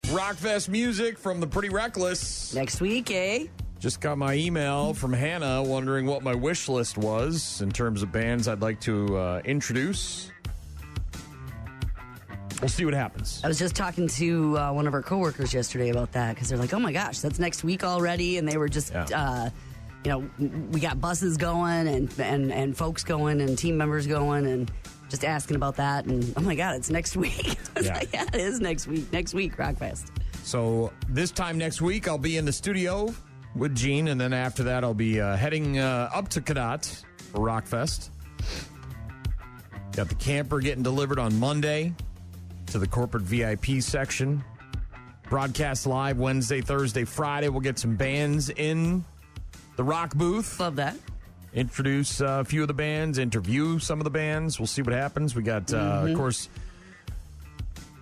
Rockfest music from the Pretty Reckless. Next week, eh? Just got my email from Hannah wondering what my wish list was in terms of bands I'd like to introduce. We'll see what happens. I was just talking to one of our coworkers yesterday about that because they're like, oh my gosh, that's next week already. And they were just, we got buses going and folks going and team members going and just asking about that. And oh my God, it's next week. I was like, yeah, it is next week. Next week, Rockfest. So this time next week, I'll be in the studio with Gene. And then after that, I'll be heading up to Cadott for Rockfest. Got the camper getting delivered on Monday to the corporate VIP section. Broadcast live Wednesday, Thursday, Friday. We'll get some bands in the rock booth. Love that. Introduce a few of the bands, interview some of the bands. We'll see what happens. We got, of course,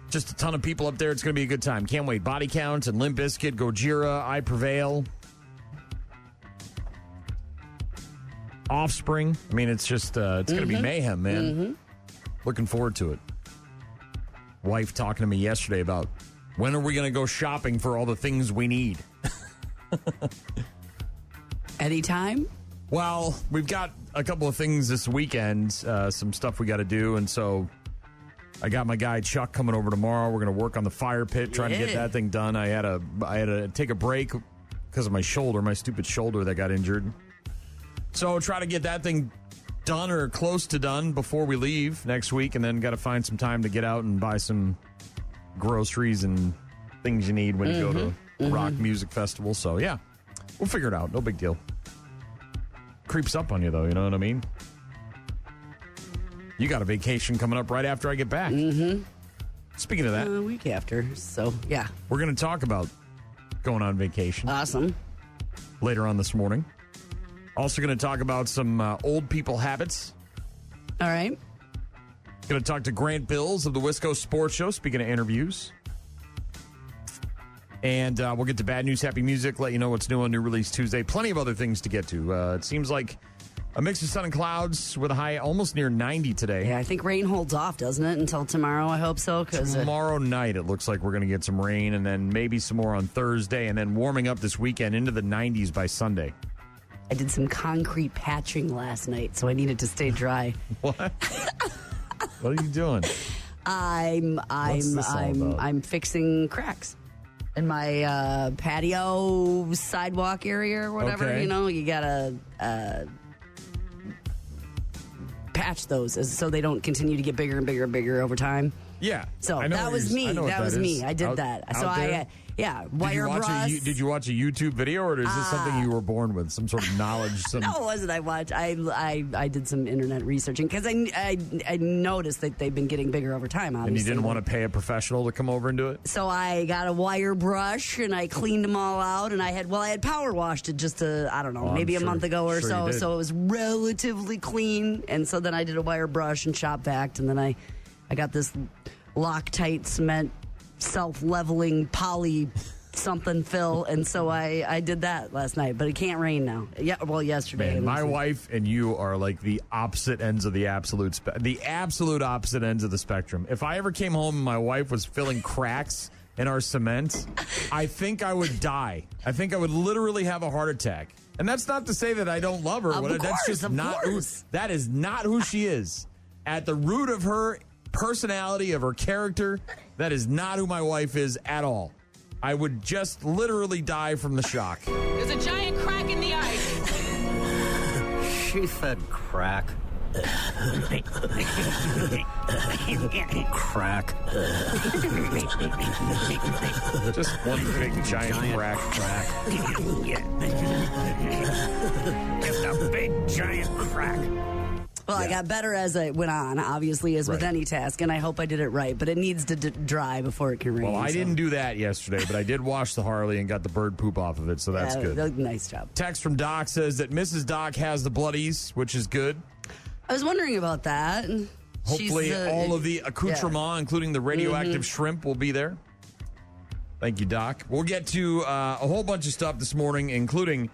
just a ton of people up there. It's going to be a good time. Can't wait. Body Count and Limp Bizkit, Gojira, I Prevail, Offspring. I mean, it's just, it's going to be mayhem, man. Looking forward to it. Wife talking to me yesterday about when are we going to go shopping for all the things we need. Anytime? Well, we've got a couple of things this weekend, some stuff we got to do, and so I got my guy Chuck coming over tomorrow. We're going to work on the fire pit, trying to get that thing done. I had to take a break because of my shoulder, my stupid shoulder that got injured. So try to get that thing done or close to done before we leave next week, and then got to find some time to get out and buy some groceries and things you need when you go to rock music festival. So yeah, we'll figure it out. No big deal. Creeps up on you though, you know what I mean? You got a vacation coming up right after I get back. Speaking of that, A week after, so yeah. We're going to talk about going on vacation Awesome. later on this morning. Also going to talk about some old people habits. All right. Going to talk to Grant Bilse of the Wisco Sports Show, speaking of interviews. And we'll get to Bad News, Happy Music, let you know what's new on New Release Tuesday. Plenty of other things to get to. It seems like a mix of sun and clouds with a high almost near 90 today. Yeah, I think rain holds off, doesn't it, until tomorrow? I hope so. Tomorrow night, it looks like we're going to get some rain, and then maybe some more on Thursday, and then warming up this weekend into the 90s by Sunday. I did some concrete patching last night, so I needed to stay dry. What? What are you doing? I'm fixing cracks in my patio sidewalk area or whatever. Okay. You know, you gotta patch those so they don't continue to get bigger and bigger and bigger over time. Yeah. So I know that was me. That was me. I did out, that. Out So there? wire brush. Did you watch a YouTube video, or is this something you were born with? Some sort of knowledge? No, it wasn't. I did some internet researching because I noticed that they've been getting bigger over time, obviously. And you didn't want to pay a professional to come over and do it? So I got a wire brush and I cleaned them all out, and I had power washed it just maybe a month ago or so. So it was relatively clean, and so then I did a wire brush and shop vac, and then I got this Loctite cement self-leveling poly something fill, and so I did that last night, but it can't rain now. Yeah, well, yesterday. Man, my wife and you are like the opposite ends of the absolute opposite ends of the spectrum. If I ever came home and my wife was filling cracks in our cement, I think I would die. I think I would literally have a heart attack. And that's not to say that I don't love her. That is not who she is. At the root of her personality, of her character, that is not who my wife is at all. I would just literally die from the shock. There's a giant crack in the ice. She said crack. Crack. Just one big giant crack. Just a big giant crack. Well, I got better as I went on, obviously, as with any task, and I hope I did it right. But it needs to dry before it can rain. Well, I didn't do that yesterday, but I did wash the Harley and got the bird poop off of it, so that's good. Nice job. Text from Doc says that Mrs. Doc has the bloodies, which is good. I was wondering about that. Hopefully all of the accoutrement, including the radioactive shrimp, will be there. Thank you, Doc. We'll get to a whole bunch of stuff this morning, including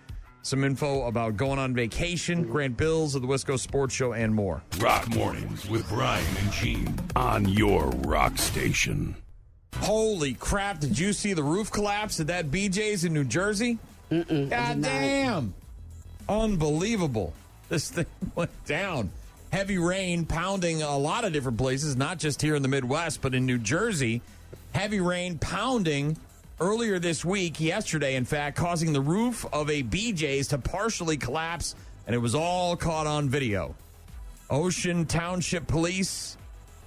some info about going on vacation, Grant Bilse of the Wisco Sports Show, and more. Rock Mornings with Brian and Gene on your rock station. Holy crap. Did you see the roof collapse at that BJ's in New Jersey? God damn. Unbelievable. This thing went down. Heavy rain pounding a lot of different places, not just here in the Midwest, but in New Jersey. Heavy rain pounding earlier this week, yesterday, in fact, causing the roof of a BJ's to partially collapse, and it was all caught on video. Ocean Township Police,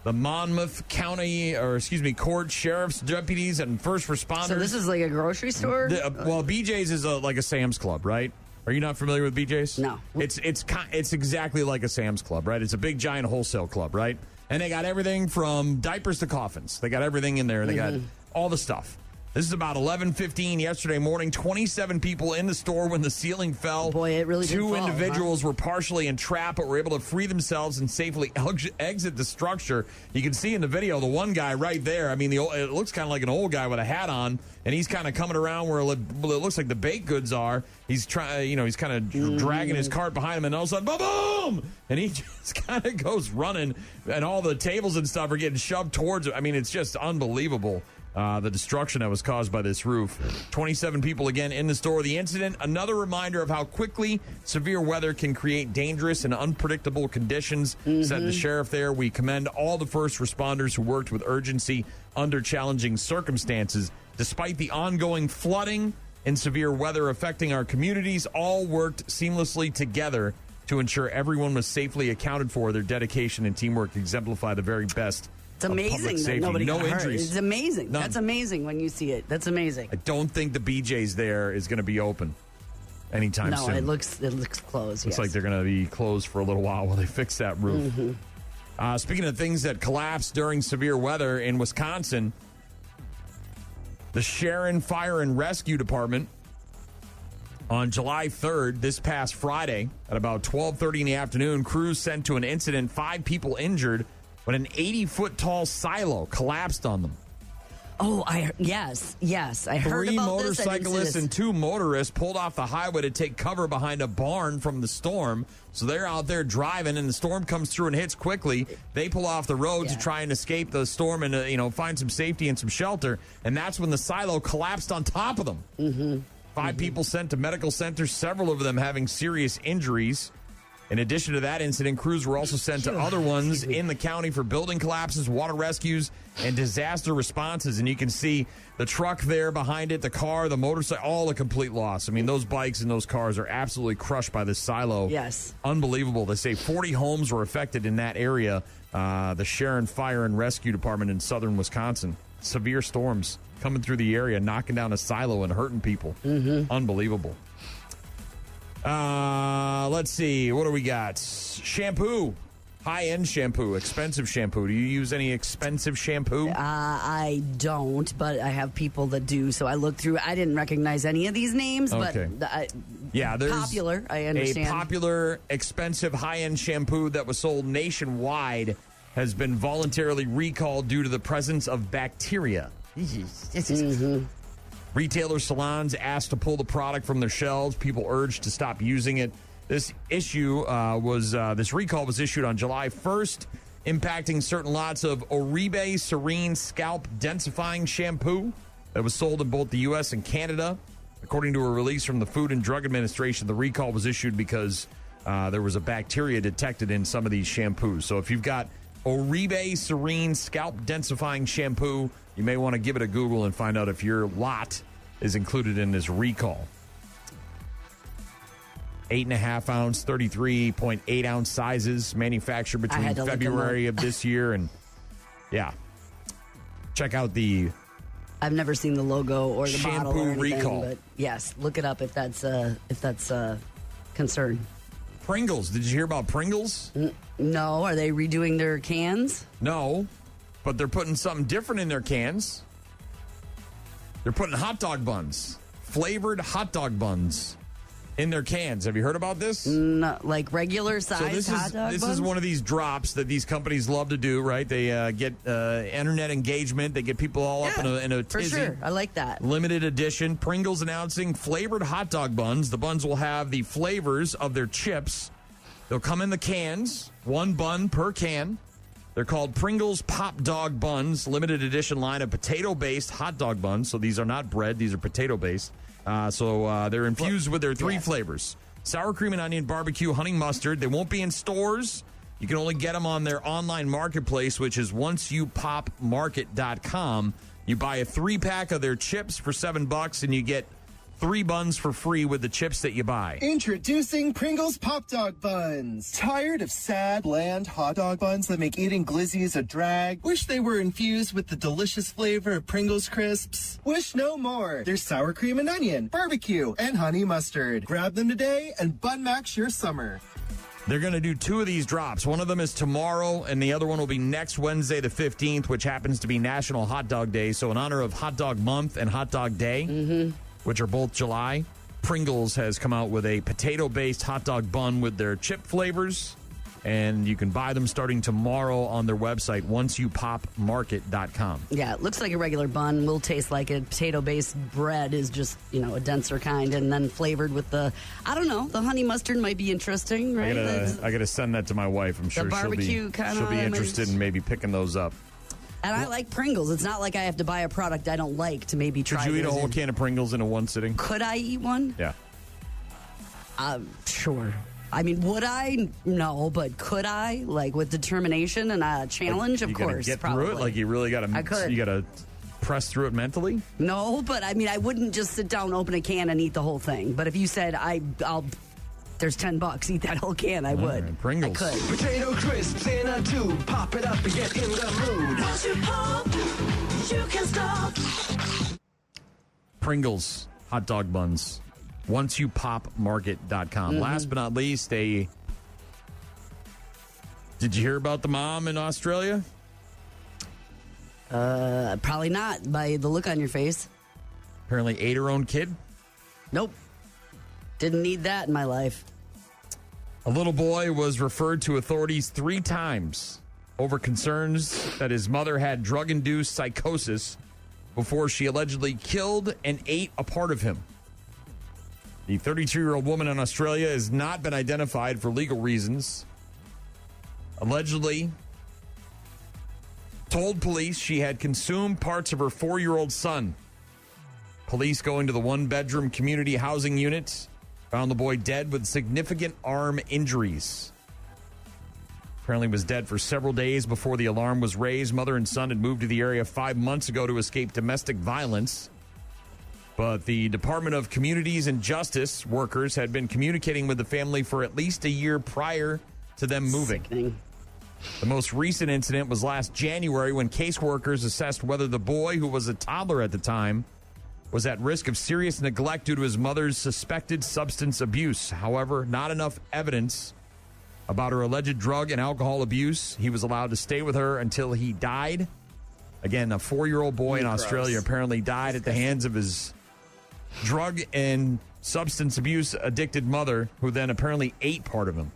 the Monmouth Court Sheriff's deputies and first responders. So this is like a grocery store? Well, BJ's is like a Sam's Club, right? Are you not familiar with BJ's? No. It's exactly like a Sam's Club, right? It's a big, giant wholesale club, right? And they got everything from diapers to coffins. They got everything in there. They got all the stuff. This is about 11:15 yesterday morning. 27 people in the store when the ceiling fell. Boy, it really did Two fall, individuals were partially entrapped, but were able to free themselves and safely exit the structure. You can see in the video the one guy right there. I mean, it looks kind of like an old guy with a hat on, and he's kind of coming around where it looks like the baked goods are. He's trying, he's kind of dragging his cart behind him, and all of a sudden, boom! And he just kind of goes running, and all the tables and stuff are getting shoved towards him. I mean, it's just unbelievable. The destruction that was caused by this roof. 27 people again in the store. The incident, another reminder of how quickly severe weather can create dangerous and unpredictable conditions, said the sheriff there. We commend all the first responders who worked with urgency under challenging circumstances. Despite the ongoing flooding and severe weather affecting our communities, all worked seamlessly together to ensure everyone was safely accounted for. Their dedication and teamwork exemplify the very best. It's amazing that nobody got hurt. Injuries. It's amazing. None. That's amazing when you see it. That's amazing. I don't think the BJ's there is going to be open anytime soon. No, it looks closed. Looks like they're going to be closed for a little while they fix that roof. Speaking of things that collapsed during severe weather in Wisconsin, the Sharon Fire and Rescue Department on July 3rd, this past Friday, at about 12:30 in the afternoon, crews sent to an incident, 5 people injured when an 80-foot tall silo collapsed on them. Oh, yes. I heard 3 about this. motorcyclists and 2 motorists pulled off the highway to take cover behind a barn from the storm. So they're out there driving, and the storm comes through and hits quickly. They pull off the road to try and escape the storm and find some safety and some shelter. And that's when the silo collapsed on top of them. 5 people sent to medical centers, several of them having serious injuries. In addition to that incident, crews were also sent to other ones in the county for building collapses, water rescues, and disaster responses. And you can see the truck there behind it, the car, the motorcycle, all a complete loss. I mean, those bikes and those cars are absolutely crushed by this silo. Yes. Unbelievable. They say 40 homes were affected in that area. The Sharon Fire and Rescue Department in southern Wisconsin. Severe storms coming through the area, knocking down a silo and hurting people. Unbelievable. Let's see. What do we got? Shampoo. High-end shampoo. Expensive shampoo. Do you use any expensive shampoo? I don't, but I have people that do. So I looked through. I didn't recognize any of these names, but there's popular. I understand. A popular, expensive, high-end shampoo that was sold nationwide has been voluntarily recalled due to the presence of bacteria. Retailer salons asked to pull the product from their shelves. People urged to stop using it. This this recall was issued on July 1st, impacting certain lots of Oribe Serene Scalp Densifying Shampoo that was sold in both the U.S. and Canada. According to a release from the Food and Drug Administration, the recall was issued because there was a bacteria detected in some of these shampoos. So if you've got Oribe Serene Scalp Densifying Shampoo, you may want to give it a Google and find out if your lot is included in this recall. 8.5 ounce, 33.8 ounce sizes, manufactured between February of this year and check out the. I've never seen the logo or the shampoo bottle or anything, recall. but yes, look it up if that's a concern. Pringles. Did you hear about Pringles? No, are they redoing their cans? No, but they're putting something different in their cans. They're putting hot dog buns, flavored hot dog buns, in their cans. Have you heard about this? No, like regular size hot dog buns? This is one of these drops that these companies love to do, right? They get internet engagement. They get people all up in a tizzy. For sure. I like that. Limited edition. Pringles announcing flavored hot dog buns. The buns will have the flavors of their chips. They'll come in the cans, 1 bun per can. They're called Pringles Pop Dog Buns, limited edition line of potato-based hot dog buns. So these are not bread. These are potato-based. So they're infused with their three flavors. Sour cream and onion, barbecue, honey mustard. They won't be in stores. You can only get them on their online marketplace, which is onceyoupopmarket.com. You buy a 3-pack of their chips for $7, and you get 3 buns for free with the chips that you buy. Introducing Pringles Pop Dog Buns. Tired of sad, bland hot dog buns that make eating glizzies a drag? Wish they were infused with the delicious flavor of Pringles crisps? Wish no more. There's sour cream and onion, barbecue, and honey mustard. Grab them today and bun max your summer. They're going to do 2 of these drops. One of them is tomorrow, and the other one will be next Wednesday, the 15th, which happens to be National Hot Dog Day. So in honor of Hot Dog Month and Hot Dog Day, which are both July, Pringles has come out with a potato-based hot dog bun with their chip flavors, and you can buy them starting tomorrow on their website, onceyoupopmarket.com. Yeah, it looks like a regular bun. Will taste like a potato-based bread is just, a denser kind, and then flavored with the honey mustard might be interesting, right? I gotta send that to my wife. I'm sure she'll be interested in maybe picking those up. And I like Pringles. It's not like I have to buy a product I don't like to maybe try. Could you eat a whole can of Pringles in one sitting? Could I eat one? Yeah. Sure. I mean, would I? No, but could I? Like with determination and a challenge, of course. Get probably. through it? Like you really got to. I could. You got to press through it mentally? No, but I mean, I wouldn't just sit down, open a can, and eat the whole thing. But if you said I'll. There's $10, eat that whole can, I would. Right, Pringles. I could. Potato crisps in a tube, pop it up and get in the mood. Once you pop, you can stop. Pringles hot dog buns. onceyoupopmarket.com. Last but not least, did you hear about the mom in Australia? Probably not, by the look on your face. Apparently ate her own kid? Nope. Didn't need that in my life. A little boy was referred to authorities 3 times over concerns that his mother had drug-induced psychosis before she allegedly killed and ate a part of him. The 32-year-old woman in Australia has not been identified for legal reasons. Allegedly told police she had consumed parts of her 4-year-old son. Police going to the 1-bedroom community housing unit found the boy dead with significant arm injuries. Apparently was dead for several days before the alarm was raised. Mother and son had moved to the area 5 months ago to escape domestic violence. But the Department of Communities and Justice workers had been communicating with the family for at least a year prior to them moving. Sickening. The most recent incident was last January when caseworkers assessed whether the boy, who was a toddler at the time, was at risk of serious neglect due to his mother's suspected substance abuse. However, not enough evidence about her alleged drug and alcohol abuse. He was allowed to stay with her until he died. Again, a 4-year-old boy in Australia apparently died at the hands of his drug and substance abuse addicted mother, who then apparently ate part of him.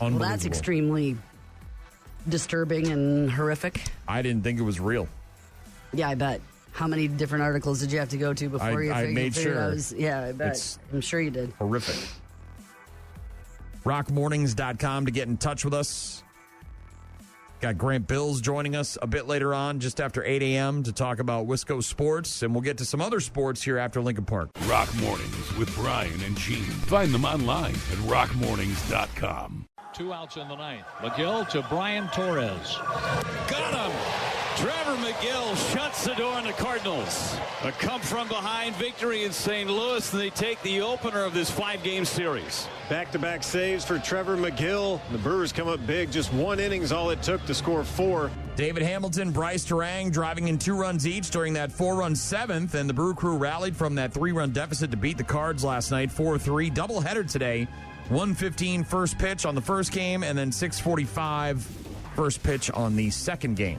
Well, that's extremely disturbing and horrific. I didn't think it was real. Yeah, I bet. How many different articles did you have to go to before you figured made sure. I was? Yeah, I bet. I'm sure you did. Horrific. Rockmornings.com to get in touch with us. Got Grant Bilse joining us a bit later on, just after 8 a.m. to talk about Wisco Sports, and we'll get to some other sports here after Lincoln Park. Rock Mornings with Brian and Gene. Find them online at rockmornings.com. 2 outs in the ninth. McGill to Brian Torres. Got him! Trevor McGill shuts the door on the Cardinals. A come-from-behind victory in St. Louis, and they take the opener of this 5-game series. Back-to-back saves for Trevor McGill. The Brewers come up big. Just 1 inning's all it took to score 4. David Hamilton, Bryce Terang driving in 2 runs each during that 4-run 7th, and the Brew Crew rallied from that 3-run deficit to beat the Cards last night, 4-3. Doubleheader today, 1:15 first pitch on the first game, and then 6:45 first pitch on the second game.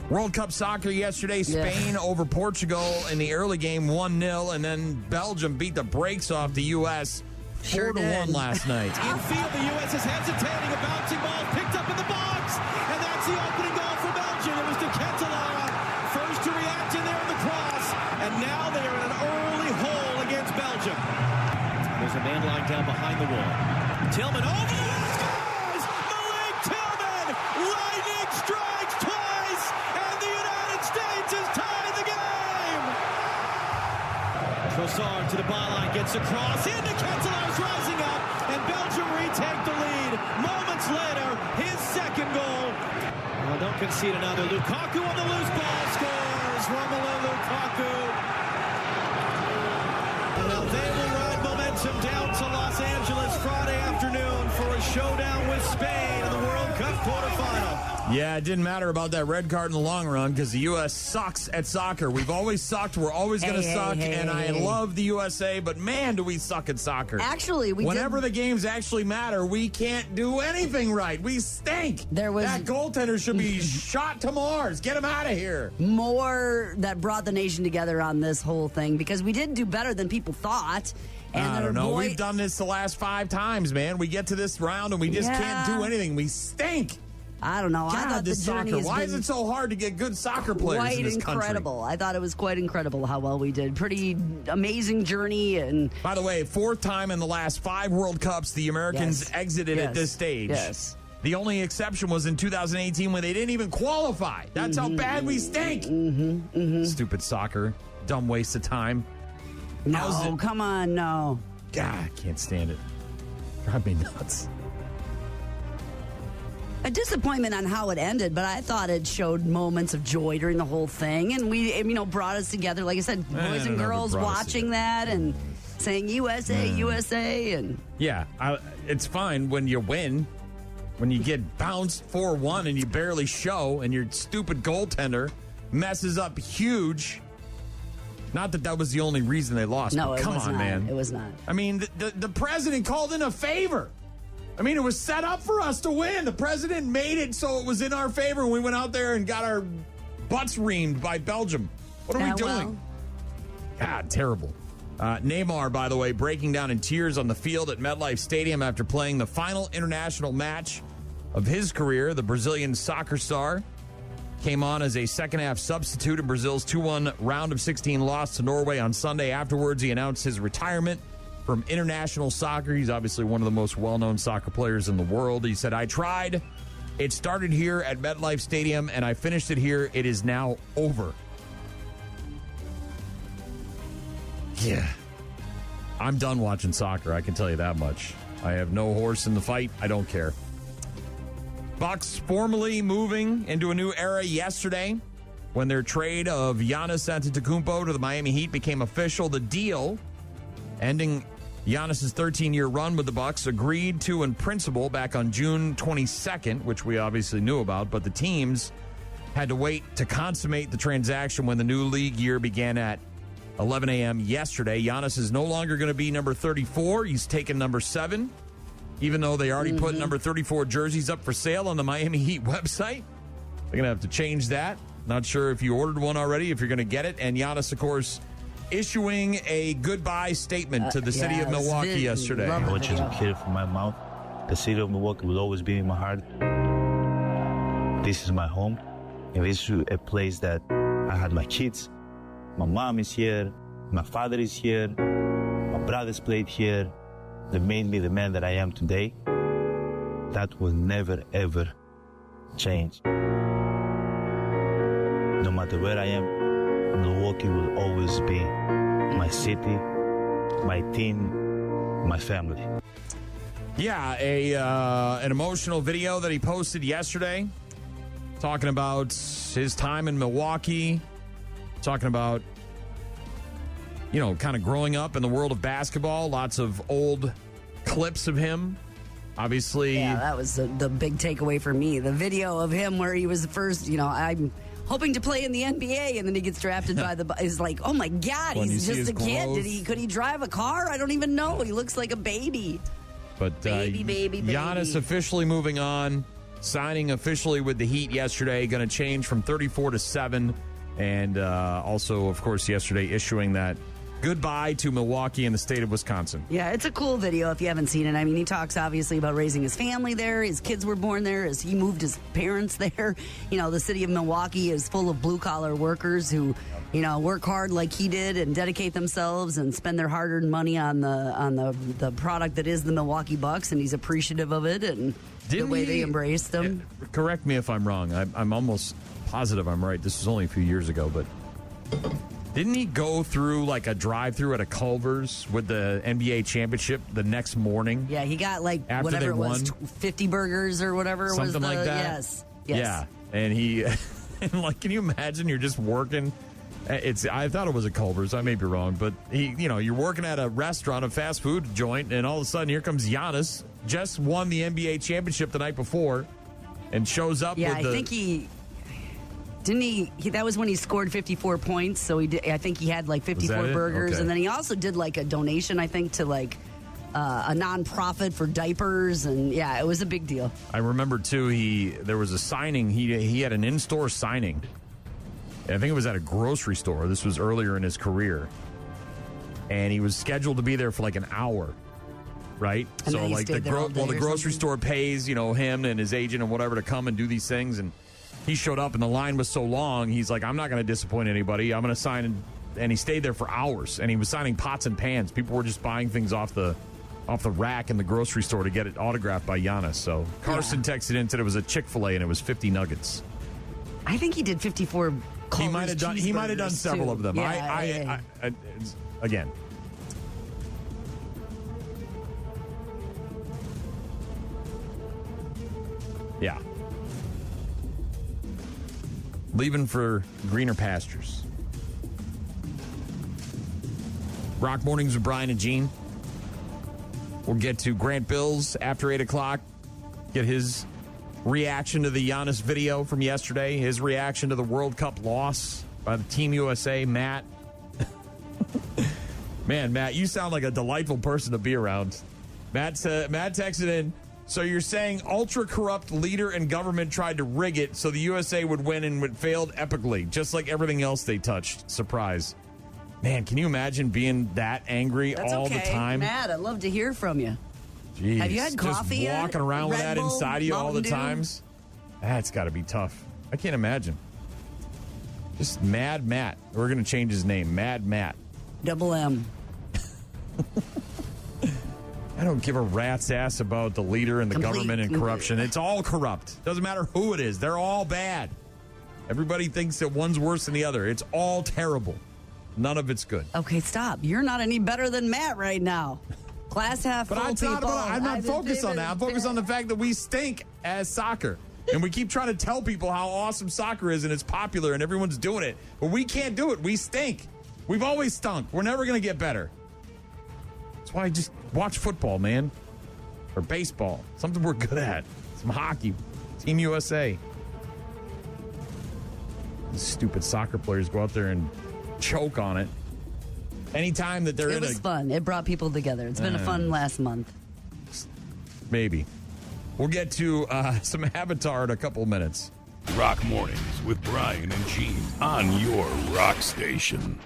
World Cup soccer yesterday, Spain over Portugal in the early game, 1-0, and then Belgium beat the brakes off the U.S. 4-1 last night. Infield, the U.S. is hesitating. A bouncing ball picked up in the box, and that's the opening goal for Belgium. It was to Cantelara, first to react in there in the cross, and now they are in an early hole against Belgium. There's a man lying down behind the wall. Tillman over the wall. Trossard to the byline, gets across, into Ketelaer's rising up, and Belgium retake the lead. Moments later, his second goal. Well, don't concede another. Lukaku on the loose ball scores. Romelu Lukaku. Now they will ride momentum down to Los Angeles Friday afternoon for a showdown with Spain in the World Cup quarterfinal. Yeah, it didn't matter about that red card in the long run because the U.S. sucks at soccer. We've always sucked. We're always going to suck. And I love the USA, but man, do we suck at soccer. Actually, whenever the games actually matter, we can't do anything right. We stink. That goaltender should be shot to Mars. Get him out of here. More that brought the nation together on this whole thing because we did do better than people thought. And I don't know. We've done this the last 5 times, man. We get to this round and we just can't do anything. We stink. I don't know. God, I thought this soccer. Why is it so hard to get good soccer players in this incredible. country? I thought it was quite incredible how well we did. Pretty amazing journey. And by the way, 4th time in the last 5 World Cups the Americans exited at this stage. Yes. The only exception was in 2018 when they didn't even qualify. That's how bad we stink. Stupid soccer. Dumb waste of time. No, come on, no. God, I can't stand it. Drive me nuts. A disappointment on how it ended, but I thought it showed moments of joy during the whole thing, and we, brought us together. Like I said, boys and girls watching that and saying USA, USA, and it's fine when you win. When you get bounced 4-1 and you barely show, and your stupid goaltender messes up huge. Not that was the only reason they lost. No, but come on, man. It was not. I mean, the president called in a favor. I mean, it was set up for us to win. The president made it so it was in our favor. We went out there and got our butts reamed by Belgium. What are we doing? God, terrible. Neymar, by the way, breaking down in tears on the field at MetLife Stadium after playing the final international match of his career. The Brazilian soccer star came on as a second-half substitute in Brazil's 2-1 round of 16 loss to Norway on Sunday. Afterwards, he announced his retirement from international soccer. He's obviously one of the most well-known soccer players in the world. He said, I tried. It started here at MetLife Stadium, and I finished it here. It is now over. Yeah. I'm done watching soccer, I can tell you that much. I have no horse in the fight. I don't care. Bucks formally moving into a new era yesterday when their trade of Giannis Antetokounmpo to the Miami Heat became official. The deal ending Giannis's 13-year run with the Bucks agreed to in principle back on June 22nd, which we obviously knew about, but the teams had to wait to consummate the transaction when the new league year began at 11 a.m. yesterday. Giannis is no longer going to be number 34. He's taken number 7, even though they already put number 34 jerseys up for sale on the Miami Heat website. They're going to have to change that. Not sure if you ordered one already, if you're going to get it. And Giannis, of course, issuing a goodbye statement to the city of Milwaukee yesterday. I want you to hear it from my mouth. The city of Milwaukee will always be in my heart. This is my home, and this is a place that I had my kids. My mom is here, my father is here, my brothers played here. They made me the man that I am today. That will never, ever change. No matter where I am, Milwaukee will always be my city, my team, my family. Yeah, an emotional video that he posted yesterday talking about his time in Milwaukee, talking about, kind of growing up in the world of basketball, lots of old clips of him. Obviously. Yeah, that was the big takeaway for me. The video of him where he was the first, I'm hoping to play in the NBA, and then he gets drafted by is like, oh my God, he's just a kid. Could he drive a car? I don't even know. He looks like a baby. But baby. Giannis officially moving on, signing officially with the Heat yesterday, going to change from 34 to 7, and also, of course, yesterday issuing that goodbye to Milwaukee and the state of Wisconsin. Yeah, it's a cool video if you haven't seen it. I mean, he talks obviously about raising his family there. His kids were born there as he moved his parents there. The city of Milwaukee is full of blue-collar workers who, work hard like he did and dedicate themselves and spend their hard-earned money on the product that is the Milwaukee Bucks, and he's appreciative of it and the way they embraced them. Correct me if I'm wrong. I'm almost positive I'm right. This was only a few years ago, but Didn't he go through like a drive-through at a Culver's with the NBA championship the next morning? Yeah, he got like after whatever it was, won? 50 burgers or whatever. Something was like that? Yes. Yeah, and he, and like, can you imagine you're just working? I thought it was a Culver's. I may be wrong, but you're working at a restaurant, a fast food joint, and all of a sudden here comes Giannis, just won the NBA championship the night before, and shows up. Yeah, with I think he didn't. He that was when he scored 54 points. So he did. I think he had like 54 burgers, okay. And then he also did like a donation, I think, to like a nonprofit for diapers, and yeah, it was a big deal. I remember too. There was a signing. He had an in-store signing. I think it was at a grocery store. This was earlier in his career. And he was scheduled to be there for like an hour, right? And so like the grocery store pays, him and his agent and whatever to come and do these things. And he showed up and the line was so long. He's like, I'm not going to disappoint anybody. I'm going to sign. And he stayed there for hours. And he was signing pots and pans. People were just buying things off the rack in the grocery store to get it autographed by Giannis. So Carson texted in, said it was a Chick-fil-A and it was 50 nuggets. I think he did 54. He might have done several of them. Yeah, Again. Yeah. Leaving for greener pastures. Rock Mornings with Brian and Gene. We'll get to Grant Bilse after 8 o'clock. Get his reaction to the Giannis video from yesterday. His reaction to the World Cup loss by the Team USA. Matt. Man, Matt, you sound like a delightful person to be around. Matt texted in, so you're saying ultra-corrupt leader and government tried to rig it so the USA would win and it failed epically, just like everything else they touched. Surprise. Man, can you imagine being that angry all the time? Matt, I'd love to hear from you. Jeez, have you had coffee just walking around with that inside of you all the times? That's got to be tough. I can't imagine. Just Mad Matt. We're going to change his name. Mad Matt. Double M. I don't give a rat's ass about the leader and the government and corruption. It's all corrupt. Doesn't matter who it is. They're all bad. Everybody thinks that one's worse than the other. It's all terrible. None of it's good. Okay, stop. You're not any better than Matt right now. Glass half full, people. I'm not focused on that. I'm focused on the fact that we stink as soccer. And we keep trying to tell people how awesome soccer is and it's popular and everyone's doing it. But we can't do it. We stink. We've always stunk. We're never going to get better. That's why I just watch football, man. Or baseball. Something we're good at. Some hockey. Team USA. These stupid soccer players go out there and choke on it. Anytime that it was fun. It brought people together. It's been a fun last month. Maybe. We'll get to some Avatar in a couple of minutes. Rock Mornings with Brian and Gene on your rock station.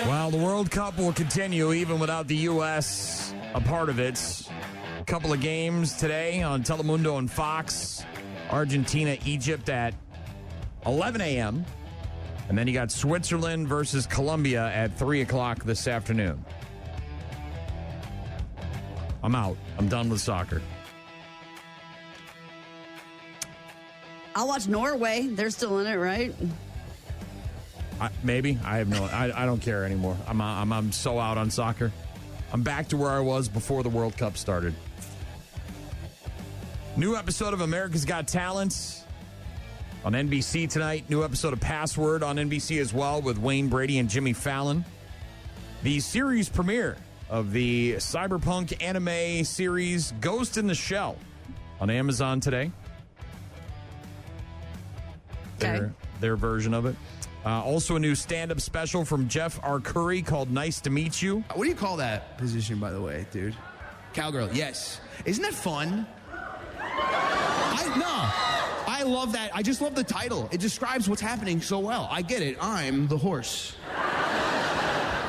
Well, the World Cup will continue even without the U.S. a part of it. A couple of games today on Telemundo and Fox. Argentina, Egypt at 11 a.m. And then you got Switzerland versus Colombia at 3 o'clock this afternoon. I'm out. I'm done with soccer. I'll watch Norway. They're still in it, right? Maybe. I have no. I don't care anymore. I'm so out on soccer. I'm back to where I was before the World Cup started. New episode of America's Got Talent on NBC tonight. New episode of Password on NBC as well with Wayne Brady and Jimmy Fallon. The series premiere of the cyberpunk anime series Ghost in the Shell on Amazon today. Okay. Their version of it. Also a new stand-up special from Jeff Arcuri called Nice to Meet You. What do you call that position, by the way, dude? Cowgirl, yes. Isn't that fun? I love that. I just love the title. It describes what's happening so well. I get it. I'm the horse.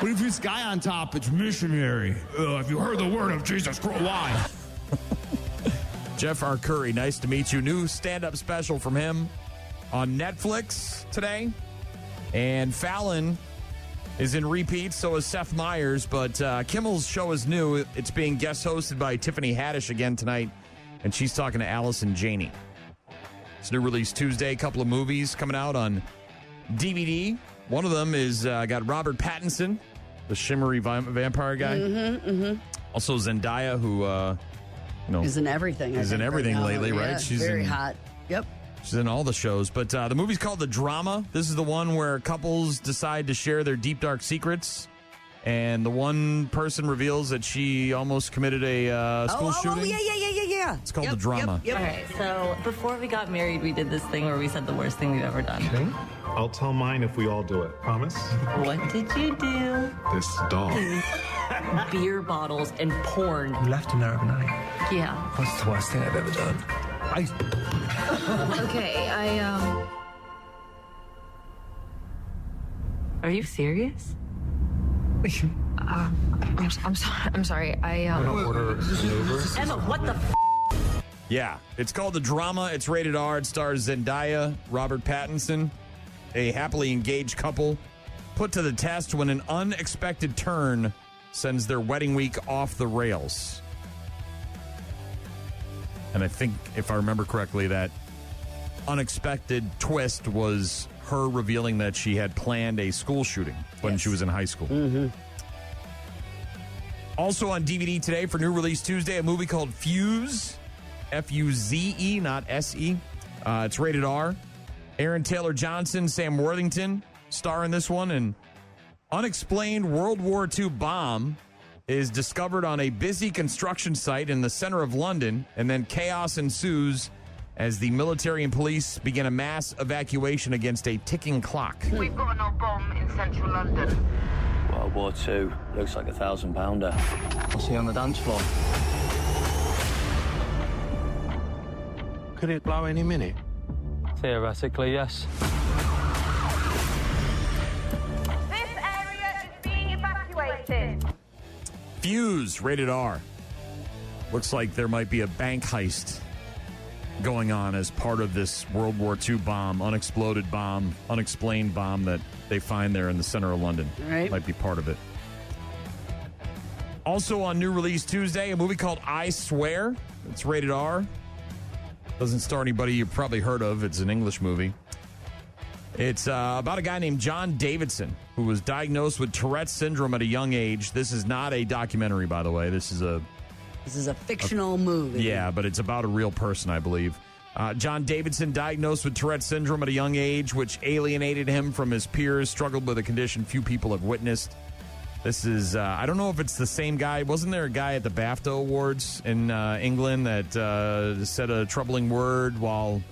But if it's guy on top, it's missionary. Have you heard the word of Jesus Christ? Why? Jeff Arcuri, Nice to Meet You. New stand-up special from him on Netflix today. And Fallon is in repeat, so is Seth Meyers. But Kimmel's show is new. It's being guest hosted by Tiffany Haddish again tonight. And she's talking to Allison Janney. It's new release Tuesday. A couple of movies coming out on DVD. One of them is got Robert Pattinson, the shimmery vampire guy. Also Zendaya, who is in everything. Is in everything lately, right? Yeah, She's very hot. Yep. She's in all the shows. But the movie's called The Drama. This is the one where couples decide to share their deep, dark secrets. And the one person reveals that she almost committed a school shooting. Oh, yeah. It's called The Drama. All right, so before we got married, we did this thing where we said the worst thing we've ever done. Okay. I'll tell mine if we all do it. Promise? What did you do? This dog. Beer bottles and porn. You left an Arab night. Yeah. What's the worst thing I've ever done? Okay, Are you serious? I'm sorry. Order Emma, what the Yeah, it's called The Drama. It's rated R. It stars Zendaya, Robert Pattinson, a happily engaged couple put to the test when an unexpected turn sends their wedding week off the rails. And I think, if I remember correctly, that unexpected twist was her revealing that she had planned a school shooting when she was in high school. Also on DVD today for new release Tuesday, a movie called Fuse. F-U-Z-E, not S-E. It's rated R. Aaron Taylor Johnson, Sam Worthington star in this one. An unexplained World War II bomb is discovered on a busy construction site in the center of London, and then chaos ensues as the military and police begin a mass evacuation against a ticking clock. We've got an old bomb in central London. World War II. Looks like a 1,000-pounder. I'll see you on the dance floor. Could it blow any minute? Theoretically, yes. This area is being evacuated. Fuse, rated R. Looks like there might be a bank heist going on as part of this World War II bomb, unexploded bomb, unexplained bomb that they find there in the center of London. Right. Might be part of it. Also on new release Tuesday, a movie called I Swear. It's rated R. Doesn't star anybody you've probably heard of. It's an English movie. It's about a guy named John Davidson who was diagnosed with Tourette's syndrome at a young age. This is not a documentary, by the way. This is a fictional movie. Yeah, but it's about a real person, I believe. John Davidson, diagnosed with Tourette's syndrome at a young age, which alienated him from his peers, struggled with a condition few people have witnessed. This is, I don't know if it's the same guy. Wasn't there a guy at the BAFTA Awards in England that said a troubling word while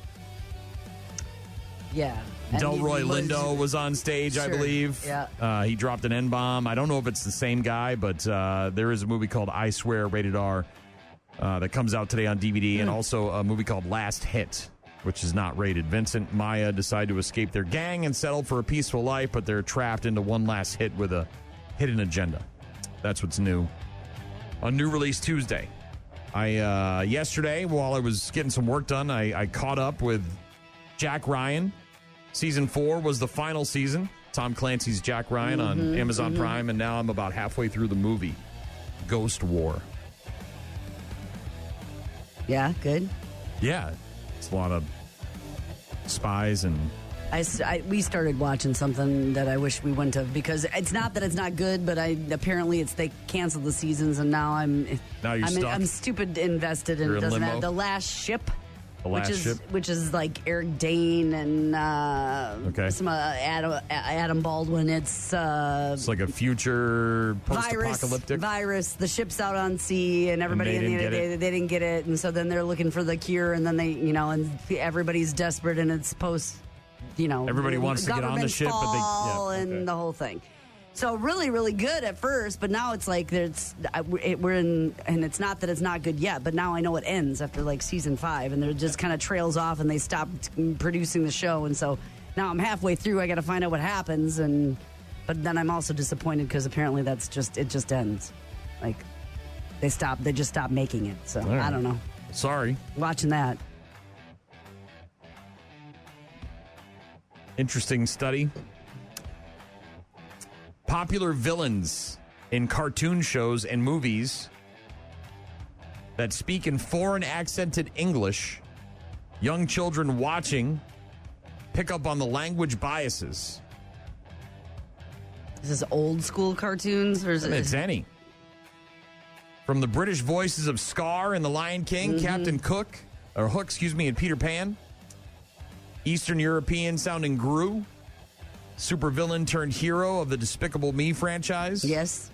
Delroy Lindo was on stage, I believe? Yeah. He dropped an N-bomb. I don't know if it's the same guy, but there is a movie called I Swear, rated R, that comes out today on DVD, and also a movie called Last Hit, which is not rated. Vincent and Maya decide to escape their gang and settle for a peaceful life, but they're trapped into one last hit with a hidden agenda. That's what's new on new release Tuesday. Yesterday, while I was getting some work done, I caught up with Jack Ryan. Season 4 was the final season. Tom Clancy's Jack Ryan on Amazon Prime, and now I'm about halfway through the movie, Ghost War. Yeah, good. Yeah, it's a lot of spies and... we started watching something that I wish we wouldn't have, because it's not that it's not good, but apparently they canceled the seasons, and now I'm stuck. I'm stupid invested in. You're in doesn't limbo? have The Last Ship. The Last Ship? Which is like Eric Dane and some Adam Baldwin. It's like a future post-apocalyptic virus. The ship's out on sea, and everybody they didn't get it, and so then they're looking for the cure, and then and everybody's desperate, and it's everybody wants to get on the ship, and the whole thing. So really, really good at first, but now it's like we're in, and it's not that it's not good yet, but now I know it ends after like season 5, and it just kind of trails off, and they stopped producing the show, and so now I'm halfway through. I got to find out what happens, but then I'm also disappointed because apparently it just ends. Like they just stopped making it. So I don't know. Sorry, watching that. Interesting study. Popular villains in cartoon shows and movies that speak in foreign accented English young children watching pick up on the language biases. Is this old school cartoons? Or is It's any. From the British voices of Scar in The Lion King, Captain Hook, and Peter Pan. Eastern European sounding Gru. Supervillain turned hero of the Despicable Me franchise. Yes.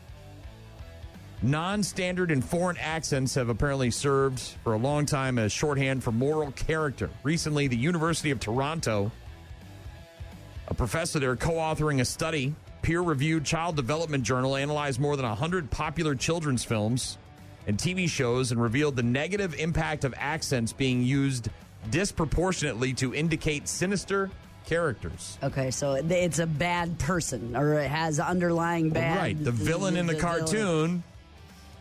Non-standard and foreign accents have apparently served for a long time as shorthand for moral character. Recently, the University of Toronto, a professor there co-authoring a study, peer-reviewed child development journal, analyzed more than 100 popular children's films and TV shows and revealed the negative impact of accents being used disproportionately to indicate sinister characters. Okay, so it's a bad person, or it has underlying bad. Right, the villain in the cartoon,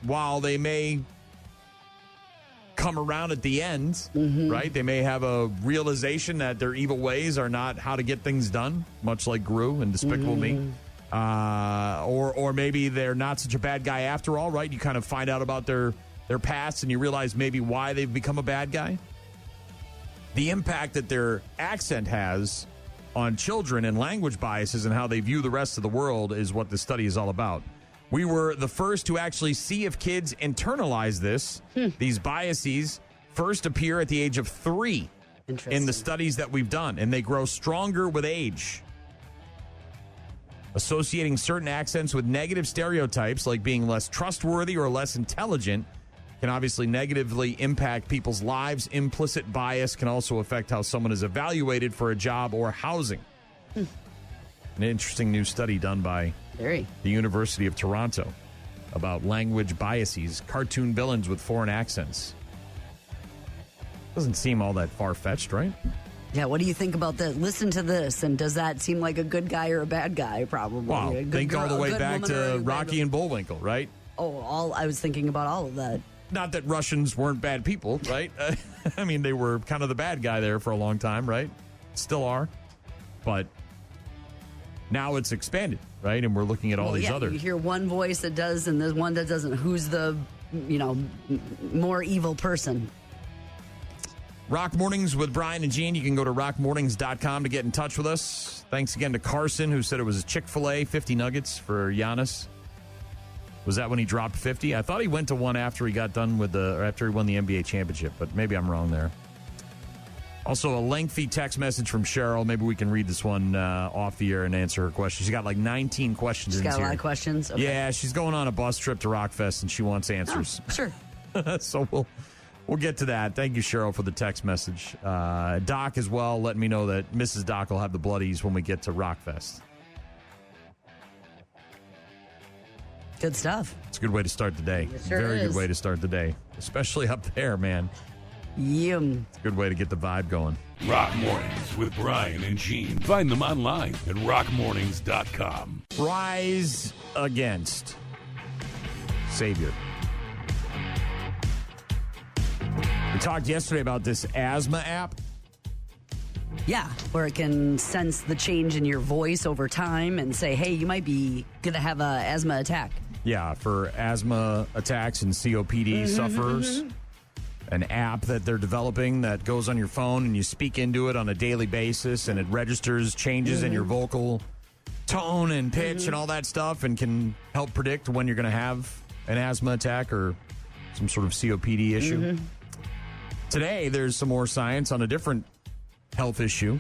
while they may come around at the end, right? They may have a realization that their evil ways are not how to get things done, much like Gru and Despicable Me. Or maybe they're not such a bad guy after all, right? You kind of find out about their past and you realize maybe why they've become a bad guy. The impact that their accent has on children and language biases and how they view the rest of the world is what the study is all about. We were the first to actually see if kids internalize this. These biases first appear at the age of 3 in the studies that we've done, and they grow stronger with age. Associating certain accents with negative stereotypes like being less trustworthy or less intelligent can obviously negatively impact people's lives. Implicit bias can also affect how someone is evaluated for a job or housing. An interesting new study done by the University of Toronto about language biases, cartoon villains with foreign accents. Doesn't seem all that far-fetched, right? Yeah, what do you think about that? Listen to this, and does that seem like a good guy or a bad guy? Probably. Wow, think all the way back to Rocky and Bullwinkle, right? Oh, I was thinking about all of that. Not that Russians weren't bad people, right? I mean, they were kind of the bad guy there for a long time, right? Still are. But now it's expanded, right? And we're looking at all these other. You hear one voice that does and there's one that doesn't. Who's the, more evil person? Rock Mornings with Brian and Gene. You can go to rockmornings.com to get in touch with us. Thanks again to Carson, who said it was a Chick-fil-A 50 nuggets for Giannis. Was that when he dropped 50? I thought he went to one after he got done with after he won the NBA championship, but maybe I'm wrong there. Also, a lengthy text message from Cheryl. Maybe we can read this one off the air and answer her question. She's got like 19 questions in here. She's got a lot of questions? Okay. Yeah, she's going on a bus trip to Rockfest, and she wants answers. Oh, sure. So we'll get to that. Thank you, Cheryl, for the text message. Doc as well, letting me know that Mrs. Doc will have the bloodies when we get to Rockfest. Good stuff. It's a good way to start the day. It sure Very is. good way to start the day, especially up there, man. Yum. It's a good way to get the vibe going. Rock Mornings with Brian and Gene. Find them online at rockmornings.com. Rise against Savior. We talked yesterday about this asthma app. Yeah, where it can sense the change in your voice over time and say, hey, you might be going to have an asthma attack. Yeah, for asthma attacks and COPD sufferers. An app that they're developing that goes on your phone and you speak into it on a daily basis and it registers changes in your vocal tone and pitch and all that stuff and can help predict when you're going to have an asthma attack or some sort of COPD issue. Today, there's some more science on a different health issue.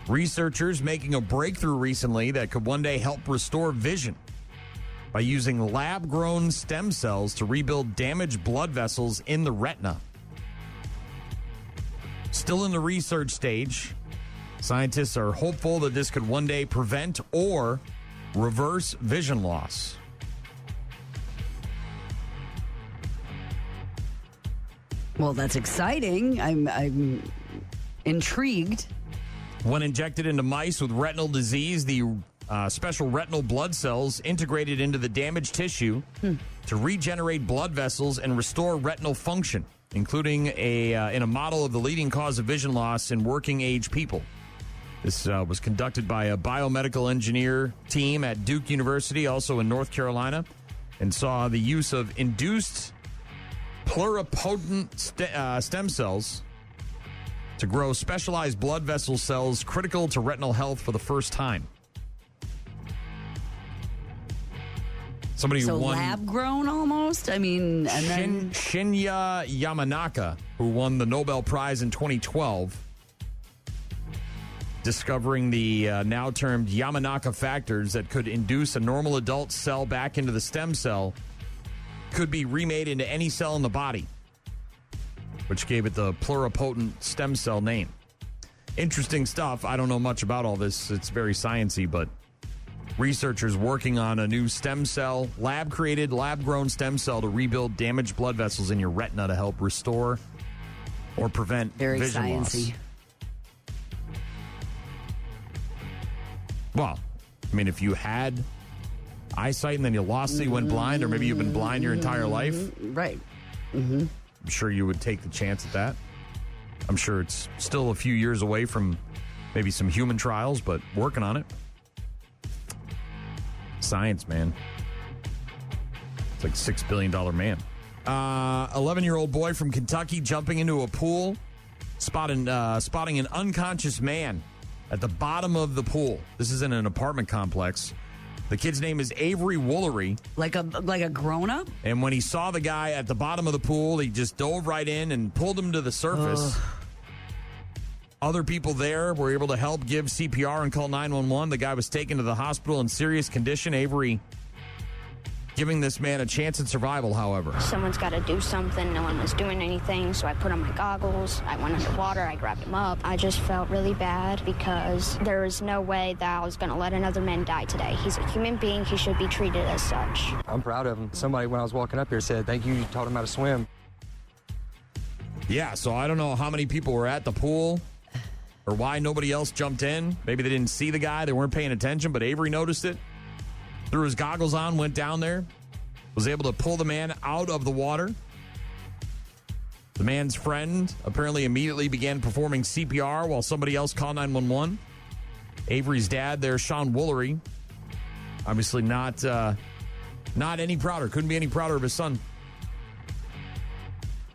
Researchers making a breakthrough recently that could one day help restore vision by using lab-grown stem cells to rebuild damaged blood vessels in the retina. Still in the research stage, scientists are hopeful that this could one day prevent or reverse vision loss. Well, that's exciting. I'm intrigued. When injected into mice with retinal disease, the special retinal blood cells integrated into the damaged tissue to regenerate blood vessels and restore retinal function, including in a model of the leading cause of vision loss in working-age people. This was conducted by a biomedical engineer team at Duke University, also in North Carolina, and saw the use of induced pluripotent stem cells to grow specialized blood vessel cells critical to retinal health for the first time. Somebody who won lab grown almost. I mean, and then Shinya Yamanaka, who won the Nobel Prize in 2012, discovering the now termed Yamanaka factors that could induce a normal adult cell back into the stem cell, could be remade into any cell in the body, which gave it the pluripotent stem cell name. Interesting stuff. I don't know much about all this. It's very sciencey, but researchers working on a new stem cell, lab-created, lab-grown stem cell to rebuild damaged blood vessels in your retina to help restore or prevent vision loss. Well, I mean, if you had eyesight and then you lost it, you went blind, or maybe you've been blind your entire life. Right. I'm sure you would take the chance at that. I'm sure it's still a few years away from maybe some human trials, but working on it. Science, man. It's like $6 billion man. 11-year-old boy from Kentucky jumping into a pool, spotting an unconscious man at the bottom of the pool. This is in an apartment complex. The kid's name is Avery Woolery. Like a grown-up? And when he saw the guy at the bottom of the pool, he just dove right in and pulled him to the surface. Other people there were able to help give CPR and call 911. The guy was taken to the hospital in serious condition. Avery giving this man a chance at survival, however. Someone's got to do something. No one was doing anything, so I put on my goggles. I went underwater. I grabbed him up. I just felt really bad because there was no way that I was going to let another man die today. He's a human being. He should be treated as such. I'm proud of him. Somebody, when I was walking up here, said, thank you taught him how to swim. Yeah, so I don't know how many people were at the pool or why nobody else jumped in. Maybe they didn't see the guy. They weren't paying attention, but Avery noticed it. Threw his goggles on, went down there, was able to pull the man out of the water. The man's friend apparently immediately began performing CPR while somebody else called 911. Avery's dad there, Sean Woolery, obviously not any prouder. Couldn't be any prouder of his son.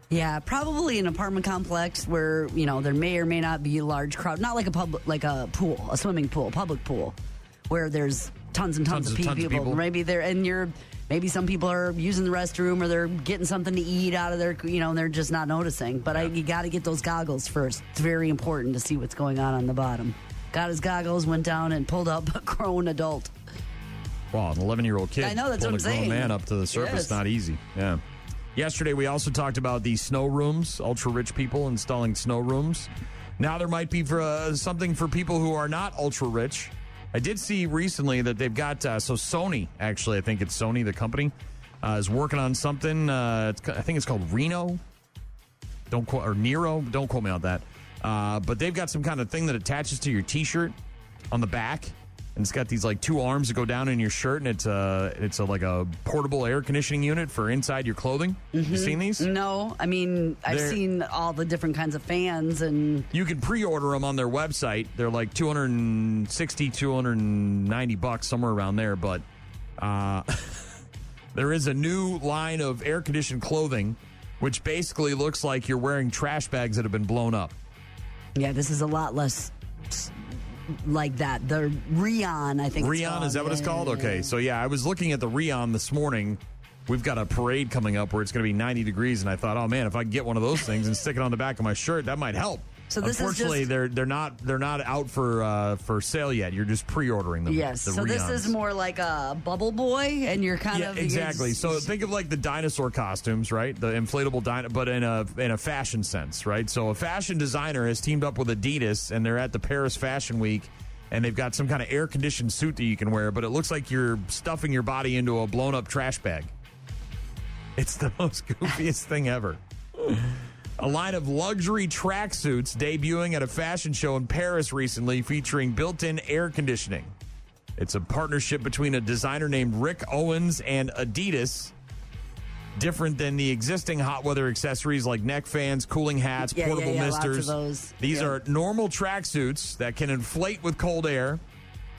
Yeah, probably an apartment complex where, there may or may not be a large crowd. Not like a pool, a swimming pool, public pool, where there's tons and tons of people. Maybe some people are using the restroom or they're getting something to eat out of their, and they're just not noticing. But you got to get those goggles first. It's very important to see what's going on the bottom. Got his goggles, went down and pulled up a grown adult. Wow, an 11-year-old kid. I know, that's what I'm saying. Pulling a grown man up to the surface, yes. Not easy. Yeah. Yesterday, we also talked about the snow rooms, ultra-rich people installing snow rooms. Now there might be something for people who are not ultra-rich. I did see recently that they've got, Sony, actually, I think it's Sony, the company, is working on something. I think it's called Nero. Don't quote me on that. But they've got some kind of thing that attaches to your T-shirt on the back. And it's got these like two arms that go down in your shirt, and it's like a portable air conditioning unit for inside your clothing. Mm-hmm. You seen these? No, I mean I've seen all the different kinds of fans, and you can pre-order them on their website. They're like $260, $290, somewhere around there. But there is a new line of air conditioned clothing, which basically looks like you're wearing trash bags that have been blown up. Yeah, this is a lot less like that. The Rion, I think. Rion, is that what it's called? Okay, so yeah, I was looking at the Rion this morning. We've got a parade coming up where it's going to be 90 degrees, and I thought, oh man, if I can get one of those things and stick it on the back of my shirt, that might help. So this unfortunately, is they're not out for sale yet. You're just pre-ordering them. Yes. So Rions. This is more like a bubble boy, and you're kind of exactly. So think of like the dinosaur costumes, right? The inflatable but in a fashion sense, right? So a fashion designer has teamed up with Adidas, and they're at the Paris Fashion Week, and they've got some kind of air conditioned suit that you can wear, but it looks like you're stuffing your body into a blown up trash bag. It's the most goofiest thing ever. A line of luxury tracksuits debuting at a fashion show in Paris recently featuring built-in air conditioning. It's a partnership between a designer named Rick Owens and Adidas. Different than the existing hot weather accessories like neck fans, cooling hats, portable misters. Lots of those. These are normal tracksuits that can inflate with cold air.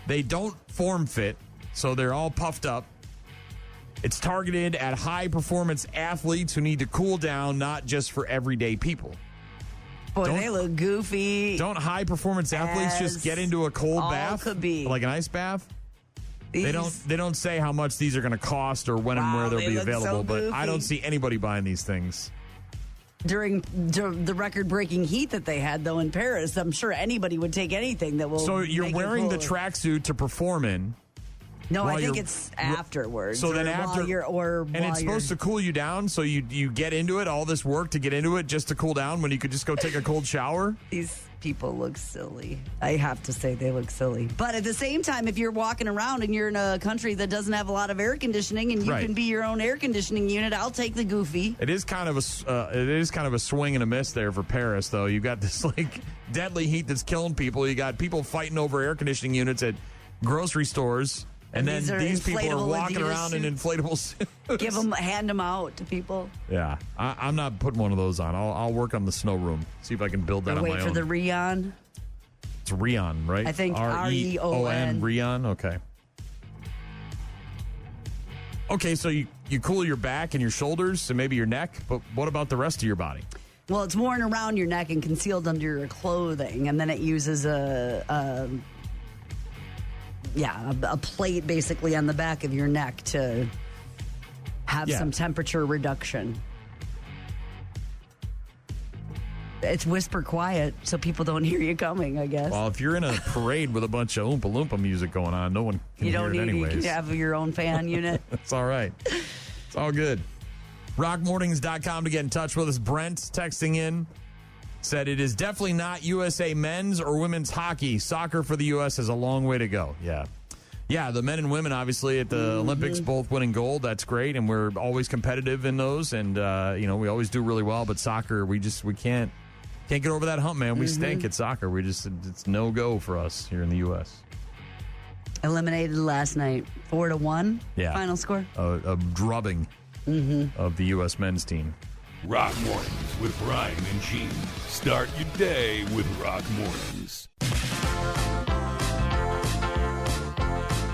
They don't form fit, so they're all puffed up. It's targeted at high-performance athletes who need to cool down, not just for everyday people. Boy, they look goofy. Don't high-performance athletes just get into a cold bath? Could be. Like an ice bath? They don't say how much these are going to cost or when and where they'll be available, but I don't see anybody buying these things. During the record-breaking heat that they had, though, in Paris, I'm sure anybody would take anything that will. So you're wearing the tracksuit to perform in. No, I think it's afterwards. So then after, it's supposed to cool you down. So you get into it, all this work to get into it, just to cool down when you could just go take a cold shower. These people look silly. I have to say they look silly. But at the same time, if you're walking around and you're in a country that doesn't have a lot of air conditioning and you can be your own air conditioning unit, I'll take the goofy. It is kind of a swing and a miss there for Paris, though. You got this like deadly heat that's killing people. You got people fighting over air conditioning units at grocery stores. And then these people are walking around in inflatable suits. Hand them out to people. Yeah, I'm not putting one of those on. I'll work on the snow room. See if I can build that on my own. Wait for the Rion. It's Rion, right? I think R-E-O-N. Rion. Okay. Okay, so you cool your back and your shoulders and maybe your neck, but what about the rest of your body? Well, it's worn around your neck and concealed under your clothing, and then it uses a plate basically on the back of your neck to have some temperature reduction. It's whisper quiet so people don't hear you coming, I guess. Well, if you're in a parade with a bunch of Oompa Loompa music going on, no one can hear it anyways. You can have your own fan unit. It's all right. It's all good. Rockmornings.com to get in touch with us. Brent texting in. Said it is definitely not USA men's or women's hockey. Soccer for the U.S. has a long way to go. Yeah. Yeah, the men and women, obviously, at the Olympics, both winning gold. That's great, and we're always competitive in those, and, we always do really well. But soccer, we can't get over that hump, man. We stink at soccer. It's no-go for us here in the U.S. Eliminated last night, 4-1. Yeah. Final score? A drubbing of the U.S. men's team. Rock Mornings with Brian and Gene. Start your day with Rock Mornings.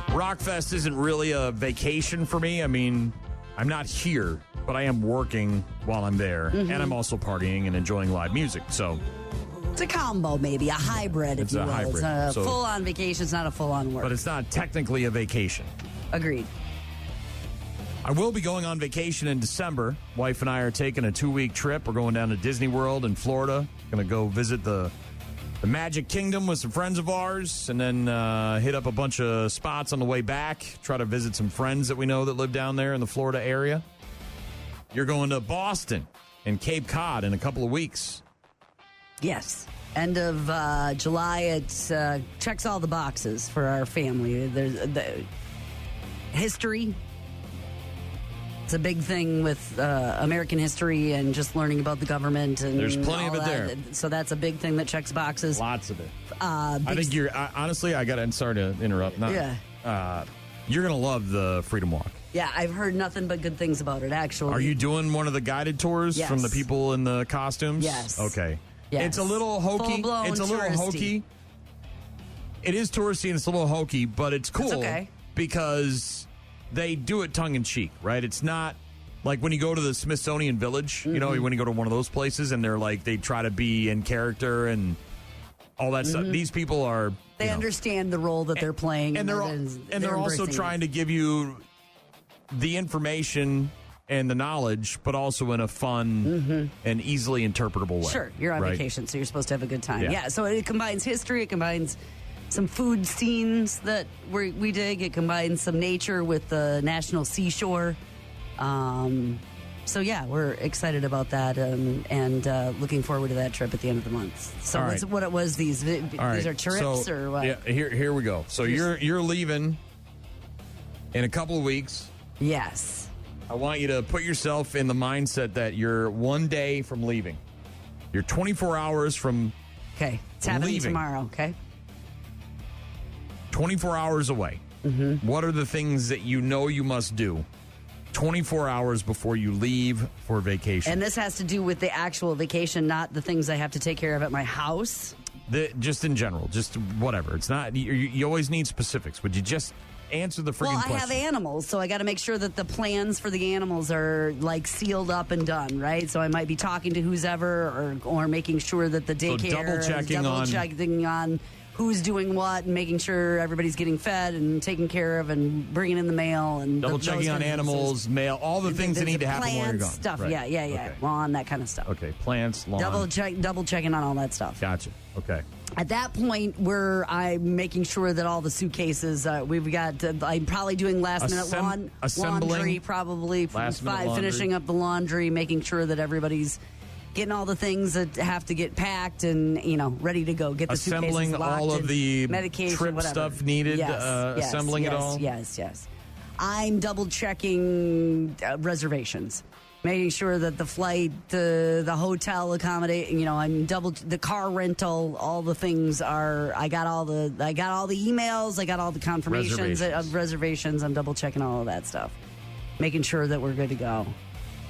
Rockfest isn't really a vacation for me. I mean, I'm not here, but I am working while I'm there, and I'm also partying and enjoying live music. So it's a combo, maybe a hybrid. If you will. Hybrid. It's a full-on vacation. It's not a full-on work, but it's not technically a vacation. Agreed. I will be going on vacation in December. Wife and I are taking a 2-week trip. We're going down to Disney World in Florida. Going to go visit the Magic Kingdom with some friends of ours, and then hit up a bunch of spots on the way back. Try to visit some friends that we know that live down there in the Florida area. You're going to Boston and Cape Cod in a couple of weeks. Yes. End of July. It checks all the boxes for our family. There's the history. It's a big thing with American history and just learning about the government. And there's plenty of it there. So that's a big thing that checks boxes. Lots of it. I think you're, honestly, I'm sorry to interrupt. You're going to love the Freedom Walk. Yeah, I've heard nothing but good things about it, actually. Are you doing one of the guided tours from the people in the costumes? Yes. Okay. Yes. It's a little hokey. Full-blown It's a little touristy. hokey. It is touristy and it's a little hokey, but it's cool. It's okay. Because they do it tongue-in-cheek, right? It's not like when you go to the Smithsonian Village, you know, when you go to one of those places and they're like, they try to be in character and all that stuff. These people are... They understand the role that they're playing. And they're also trying to give you the information and the knowledge, but also in a fun and easily interpretable way. Sure, you're on vacation, so you're supposed to have a good time. Yeah, so it combines history, it combines some food scenes that we dig, it combines some nature with the national seashore. So yeah, we're excited about that and looking forward to that trip at the end of the month. So what it was, these are trips or what? Yeah, here we go. So you're leaving in a couple of weeks. Yes. I want you to put yourself in the mindset that you're one day from leaving. You're 24 hours from Okay, it's happening tomorrow, okay? 24 hours away. What are the things that you know you must do 24 hours before you leave for vacation? And this has to do with the actual vacation, not the things I have to take care of at my house? Just in general, just whatever. It's not, you always need specifics. Would you just answer the freaking Well, question. I have animals, so I got to make sure that the plans for the animals are like sealed up and done, right? So I might be talking to who's ever or making sure that the daycare double checking on who's doing what and making sure everybody's getting fed and taken care of and bringing in the mail and double checking on animals, mail, all the things that need to happen while you're gone. Stuff, Right. yeah, Okay. lawn, that kind of stuff. Okay, plants, lawn. Double checking on all that stuff. Gotcha. Okay. At that point, I'm making sure that all the suitcases we've got. I'm probably doing last minute laundry, probably finishing up the laundry, making sure that everybody's getting all the things that have to get packed and ready to go. Get the assembling suitcases locked all of the medication, trip whatever. stuff needed. Yes, assembling it all. Yes. I'm double checking reservations. Making sure that the flight, the hotel accommodate, I'm the car rental, all the things are. I got all the emails, I got all the confirmations of reservations. I'm double checking all of that stuff, making sure that we're good to go.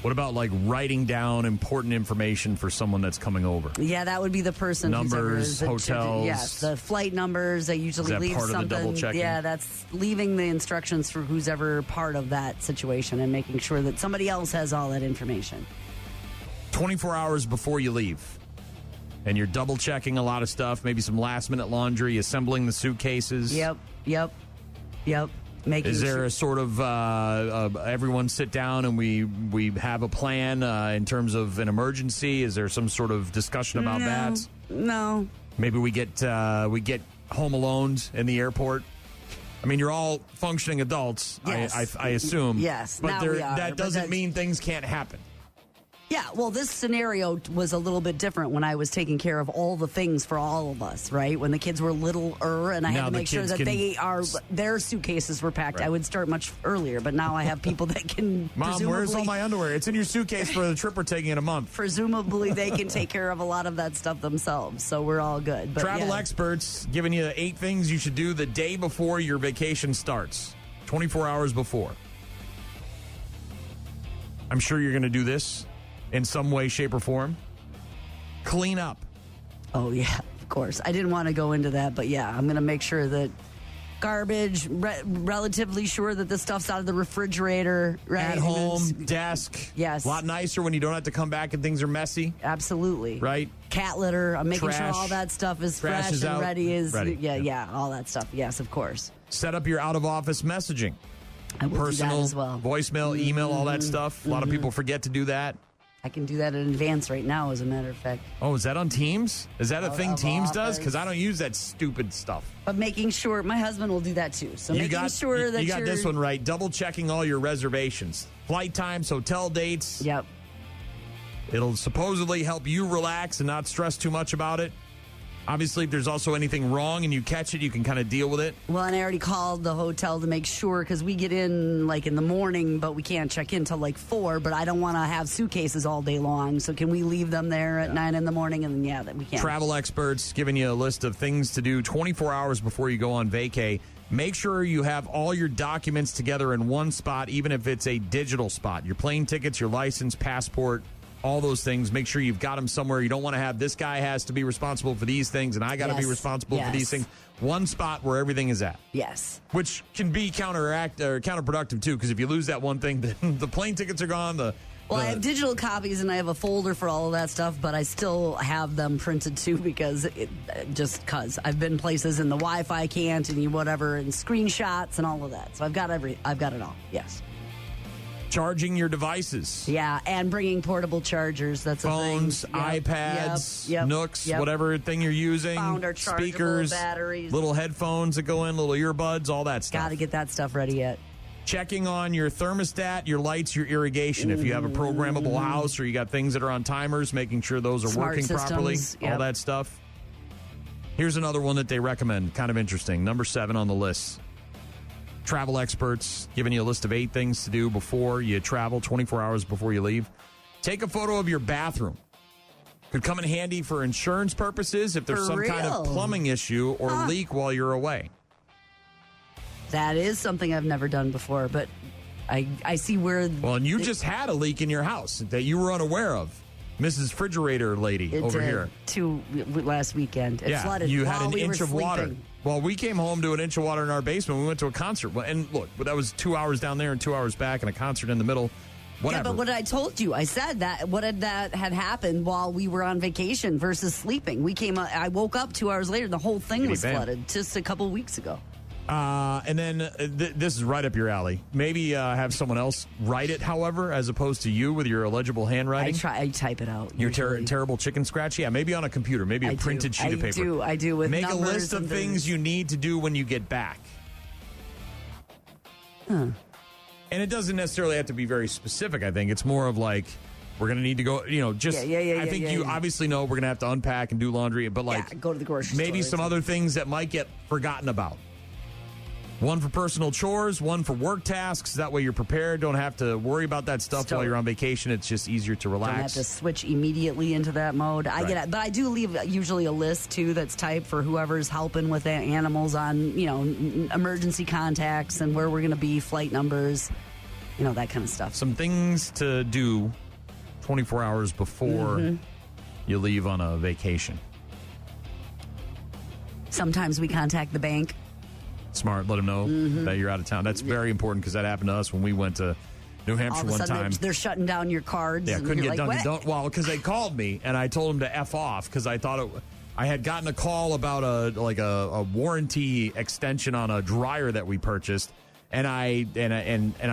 What about like writing down important information for someone that's coming over? Yeah, that would be the person. Numbers, hotels. Yes, the flight numbers. I usually leave part something. Of the double checking? Yeah, that's leaving the instructions for who's ever part of that situation and making sure that somebody else has all that information. 24 hours before you leave. And you're double checking a lot of stuff, maybe some last minute laundry, assembling the suitcases. Yep. Is there a sort of everyone sit down and we have a plan in terms of an emergency? Is there some sort of discussion about that? No. Maybe we get home alone in the airport. I mean, you're all functioning adults, yes. I assume. Yes, but that doesn't mean things can't happen. Yeah, well, this scenario was a little bit different when I was taking care of all the things for all of us, right? When the kids were littler and I had to make sure that their suitcases were packed. Right. I would start much earlier, but now I have people that can Mom, where's all my underwear? It's in your suitcase for the trip we're taking in a month. Presumably they can take care of a lot of that stuff themselves, so we're all good. But Travel experts giving you 8 things you should do the day before your vacation starts, 24 hours before. I'm sure you're going to do this in some way, shape, or form. Clean up. Oh, yeah, of course. I didn't want to go into that, but yeah, I'm going to make sure that garbage, relatively sure that the stuff's out of the refrigerator. Right? At home, desk. Yes. A lot nicer when you don't have to come back and things are messy. Absolutely. Right? Cat litter. I'm making Trash. sure all that stuff is Trash fresh is and out. ready. Yeah, all that stuff. Yes, of course. Set up your out-of-office messaging. I will Personal, do that as well. Voicemail, email, all that stuff. A lot of people forget to do that. I can do that in advance right now, as a matter of fact. Oh, is that on Teams? Is that a thing Teams does? Office. Because I don't use that stupid stuff. But making sure, my husband will do that too. So you got you're this one right. Double checking all your reservations, flight times, hotel dates. Yep. It'll supposedly help you relax and not stress too much about it. Obviously, if there's also anything wrong and you catch it, you can kind of deal with it. Well, and I already called the hotel to make sure, because we get in like in the morning, but we can't check in till like 4. But I don't want to have suitcases all day long. So can we leave them there at 9 in the morning? And then, that we can. Travel experts giving you a list of things to do 24 hours before you go on vacay. Make sure you have all your documents together in one spot, even if it's a digital spot. Your plane tickets, your license, passport, all those things. Make sure you've got them somewhere. You don't want to have this guy has to be responsible for these things and I got to be responsible for these things. One spot where everything is at. Yes. Which can be counterproductive too, because if you lose that one thing, then the plane tickets are gone. I have digital copies and I have a folder for all of that stuff, but I still have them printed too because I've been places and the Wi-Fi can't and whatever and screenshots and all of that. So I've got it all. Yes. Charging your devices. Yeah, and bringing portable chargers. That's phones, a thing. Yep. iPads, Nooks, whatever thing you're using. Found our chargeable speakers, batteries, little headphones that go in, little earbuds, all that stuff. Got to get that stuff ready yet. Checking on your thermostat, your lights, your irrigation. If you have a programmable house or you got things that are on timers, making sure those are Smart working systems, properly. yep. All that stuff. Here's another one that they recommend. Kind of interesting. Number 7 on the list. Travel experts giving you a list of 8 things to do before you travel, 24 hours before you leave. Take a photo of your bathroom. Could come in handy for insurance purposes if there's some kind of plumbing issue or leak while you're away. That is something I've never done before, but I see where... Well, and you just had a leak in your house that you were unaware of. Mrs. Refrigerator lady over here. Last weekend. It flooded. You had an inch of sleeping. water. Well, we came home to an inch of water in our basement. We went to a concert. And look, that was 2 hours down there and 2 hours back and a concert in the middle. Whatever. Yeah, but what I told you, I said that had happened while we were on vacation versus sleeping. I woke up 2 hours later. The whole thing was flooded just a couple weeks ago. And then this is right up your alley. Maybe have someone else write it, however, as opposed to you with your illegible handwriting. I type it out. Your terrible chicken scratch? Yeah, maybe on a computer. Maybe a printed sheet of paper. I do. With Make a list of things you need to do when you get back. Huh. And it doesn't necessarily have to be very specific, I think. It's more of like, we're going to need to go, I think you obviously know we're going to have to unpack and do laundry, but go to the grocery store. Maybe some other things that might get forgotten about. One for personal chores, one for work tasks. That way you're prepared. Don't have to worry about that stuff while you're on vacation. It's just easier to relax. Don't have to switch immediately into that mode. I get it, but I do leave usually a list too that's typed for whoever's helping with animals on emergency contacts and where we're going to be, flight numbers, that kind of stuff. Some things to do 24 hours before you leave on a vacation. Sometimes we contact the bank. Smart. Let them know that you're out of town. That's very important because that happened to us when we went to New Hampshire one time. They're shutting down your cards. Yeah, couldn't get Dunkin'. Well, because they called me and I told them to F off because I thought I had gotten a call about a warranty extension on a dryer that we purchased. And I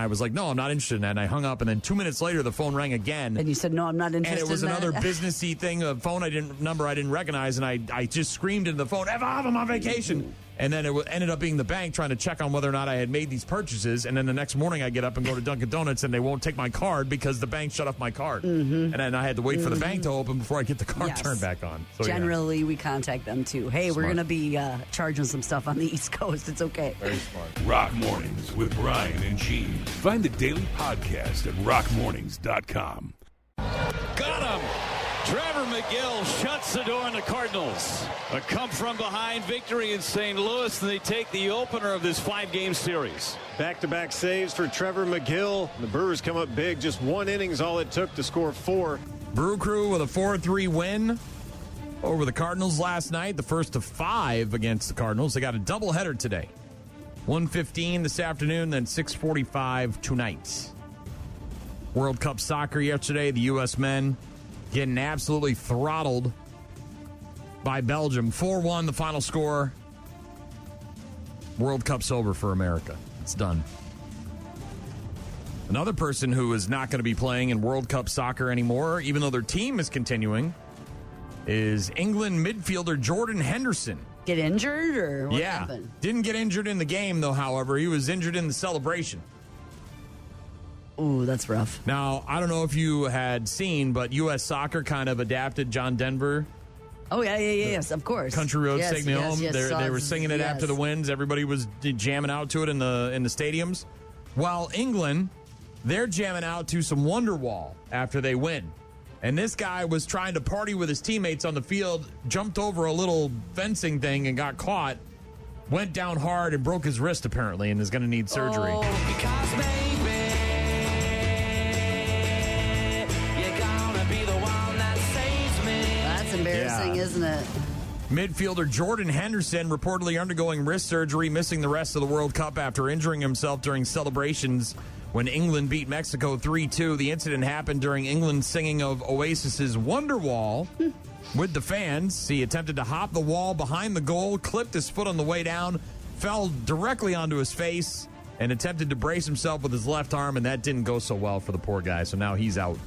was like, no, I'm not interested in that. And I hung up. And then 2 minutes later, the phone rang again. And you said, no, I'm not interested in that. And it was another businessy thing, a phone number I didn't recognize. And I just screamed into the phone, F off, I'm on vacation. And then it ended up being the bank trying to check on whether or not I had made these purchases. And then the next morning I get up and go to Dunkin' Donuts and they won't take my card because the bank shut off my card. And then I had to wait for the bank to open before I get the card turned back on. So, generally, we contact them too. Hey, we're going to be charging some stuff on the East Coast. It's okay. Very smart. Rock Mornings with Brian and Gene. Find the daily podcast at rockmornings.com. Got him! Trevor McGill shuts the door on the Cardinals. A come-from-behind victory in St. Louis, and they take the opener of this 5-game series. Back-to-back saves for Trevor McGill. The Brewers come up big. Just one inning's all it took to score 4. Brew Crew with a 4-3 win over the Cardinals last night. The first of 5 against the Cardinals. They got a doubleheader today. 1:15 this afternoon, then 6:45 tonight. World Cup soccer yesterday. The U.S. men getting absolutely throttled by Belgium. 4-1 the final score. World Cup's over for America. It's done. Another person who is not going to be playing in World Cup soccer anymore, even though their team is continuing, is England midfielder Jordan Henderson. Get injured or what happened? Didn't get injured in the game, though, however. He was injured in the celebration. Ooh, that's rough. Now, I don't know if you had seen, but U.S. Soccer kind of adapted John Denver. Oh, yes, of course. Country Roads Take Me Home. Yes, they were singing it after the wins. Everybody was jamming out to it in the stadiums. While England, they're jamming out to some Wonderwall after they win. And this guy was trying to party with his teammates on the field, jumped over a little fencing thing and got caught, went down hard and broke his wrist, apparently, and is going to need surgery. Because maybe you're gonna be the one that saves me. That's embarrassing, isn't it? Midfielder Jordan Henderson reportedly undergoing wrist surgery, missing the rest of the World Cup after injuring himself during celebrations when England beat Mexico 3-2. The incident happened during England's singing of Oasis's Wonderwall with the fans. He attempted to hop the wall behind the goal, clipped his foot on the way down, fell directly onto his face, and attempted to brace himself with his left arm, and that didn't go so well for the poor guy, so now he's out.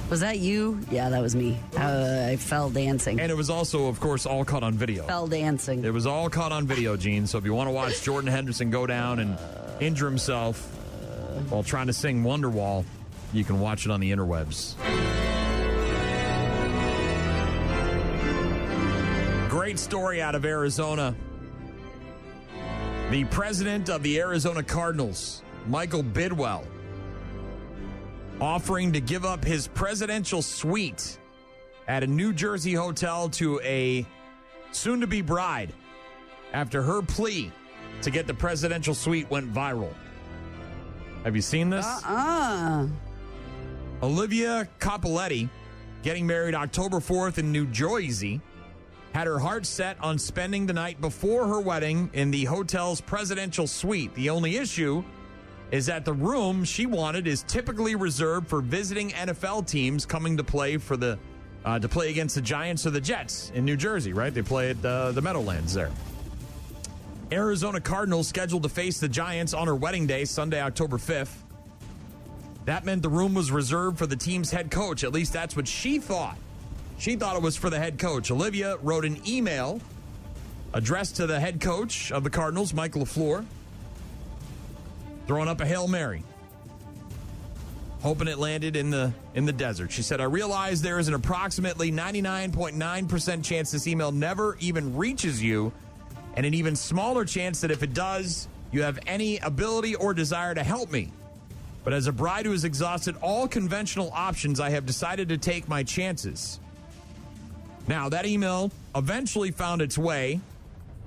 Was that you? Yeah, that was me. I fell dancing. And it was also, of course, all caught on video. Fell dancing. It was all caught on video, Gene. So if you want to watch Jordan Henderson go down and injure himself while trying to sing Wonderwall, you can watch it on the interwebs. Great story out of Arizona. The president of the Arizona Cardinals, Michael Bidwell, offering to give up his presidential suite at a New Jersey hotel to a soon-to-be bride after her plea to get the presidential suite went viral. Have you seen this? Olivia Capoletti, getting married October 4th in New Jersey, had her heart set on spending the night before her wedding in the hotel's presidential suite. The only issue is that the room she wanted is typically reserved for visiting NFL teams coming to play for to play against the Giants or the Jets in New Jersey, right? They play at the Meadowlands there. Arizona Cardinals scheduled to face the Giants on her wedding day, Sunday, October 5th. That meant the room was reserved for the team's head coach. At least that's what she thought. She thought it was for the head coach. Olivia wrote an email addressed to the head coach of the Cardinals, Mike LaFleur, throwing up a Hail Mary, hoping it landed in the desert. She said, I realize there is an approximately 99.9% chance this email never even reaches you, and an even smaller chance that if it does, you have any ability or desire to help me. But as a bride who has exhausted all conventional options, I have decided to take my chances. Now, that email eventually found its way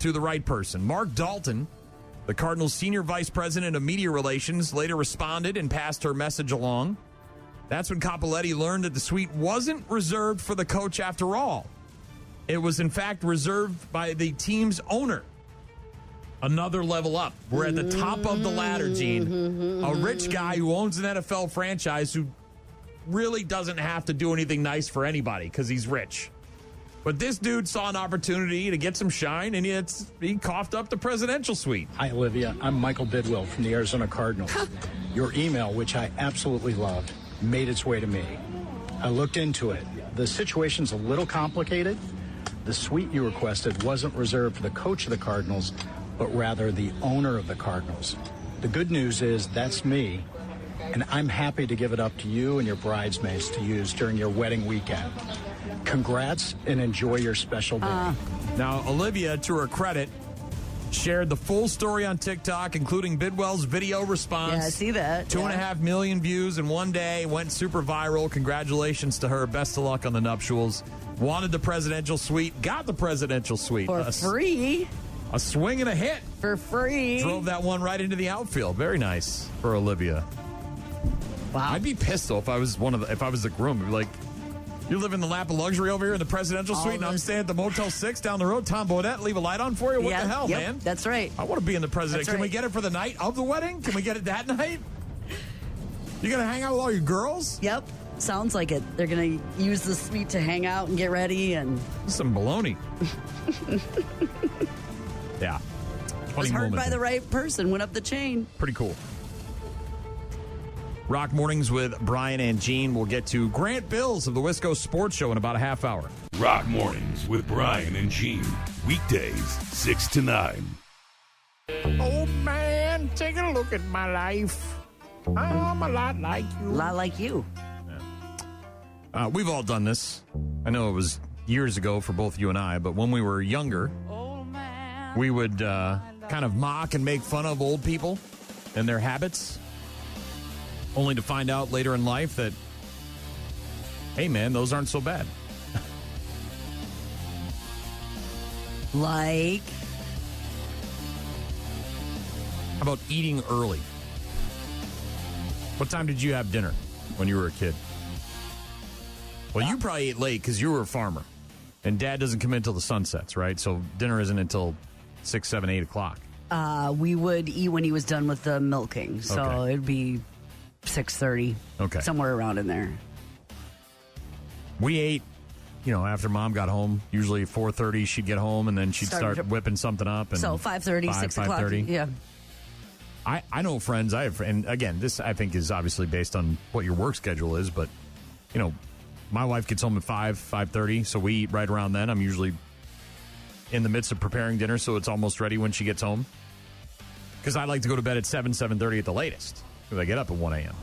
to the right person. Mark Dalton, the Cardinals' senior vice president of media relations, later responded and passed her message along. That's when Capoletti learned that the suite wasn't reserved for the coach after all. It was, in fact, reserved by the team's owner. Another level up. We're at the top of the ladder, Gene. A rich guy who owns an NFL franchise who really doesn't have to do anything nice for anybody because he's rich. But this dude saw an opportunity to get some shine, and he coughed up the presidential suite. Hi, Olivia. I'm Michael Bidwell from the Arizona Cardinals. Your email, which I absolutely loved, made its way to me. I looked into it. The situation's a little complicated. The suite you requested wasn't reserved for the coach of the Cardinals, but rather the owner of the Cardinals. The good news is that's me, and I'm happy to give it up to you and your bridesmaids to use during your wedding weekend. Congrats and enjoy your special day. Now, Olivia, to her credit, shared the full story on TikTok, including Bidwell's video response. Yeah, I see that. 2.5 million views in one day, went super viral. Congratulations to her. Best of luck on the nuptials. Wanted the presidential suite, got the presidential suite. For free. A swing and a hit. For free. Drove that one right into the outfield. Very nice for Olivia. Wow. I'd be pissed though if I was the groom. I'd be like, you live in the lap of luxury over here in the presidential suite, and I'm staying at the Motel 6 down the road. Tom Bodette, leave a light on for you? What the hell, man? That's right. I want to be in the president. Can we get it for the night of the wedding? Can we get it that night? You going to hang out with all your girls? Yep. Sounds like it. They're going to use the suite to hang out and get ready. And some baloney. Yeah. Was heard by the right person. Went up the chain. Pretty cool. Rock Mornings with Brian and Gene. We'll get to Grant Bilse of the Wisco Sports Show in about a half hour. Rock Mornings with Brian and Gene. Weekdays, 6 to 9. Oh, man, take a look at my life. I'm a lot like you. A lot like you. Yeah. We've all done this. I know it was years ago for both you and I, but when we were younger, we would kind of mock and make fun of old people and their habits, only to find out later in life that, hey, man, those aren't so bad. Like? How about eating early? What time did you have dinner when you were a kid? Well, you probably ate late because you were a farmer. And Dad doesn't come in until the sun sets, right? So dinner isn't until 6, 7, 8 o'clock. We would eat when he was done with the milking. So it'd be 6:30. Okay. Somewhere around in there. We ate, after Mom got home. Usually 4:30 she'd get home, and then she'd start whipping something up. And so 5:30, 6 o'clock. 5:30. Yeah. I know friends I have, and again, this I think is obviously based on what your work schedule is, but, my wife gets home at 5:30, so we eat right around then. I'm usually in the midst of preparing dinner, so it's almost ready when she gets home. Because I like to go to bed at 7:30 at the latest, because I get up at 1 a.m.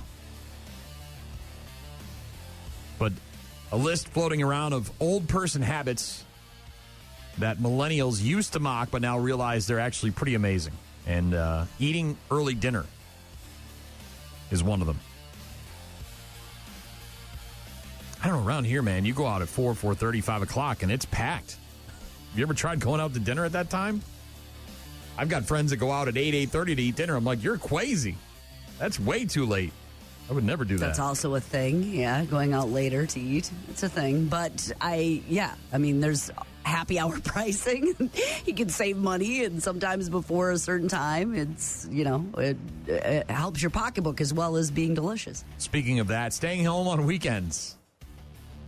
But a list floating around of old person habits that millennials used to mock, but now realize they're actually pretty amazing. And eating early dinner is one of them. I don't know, around here, man, you go out at 4, 4:30, 5 o'clock, and it's packed. Have you ever tried going out to dinner at that time? I've got friends that go out at 8, 8:30 to eat dinner. I'm like, you're crazy. That's way too late. I would never do that. That's also a thing. Yeah, going out later to eat. It's a thing. But there's happy hour pricing. You can save money, and sometimes before a certain time, it's, it helps your pocketbook as well as being delicious. Speaking of that, staying home on weekends,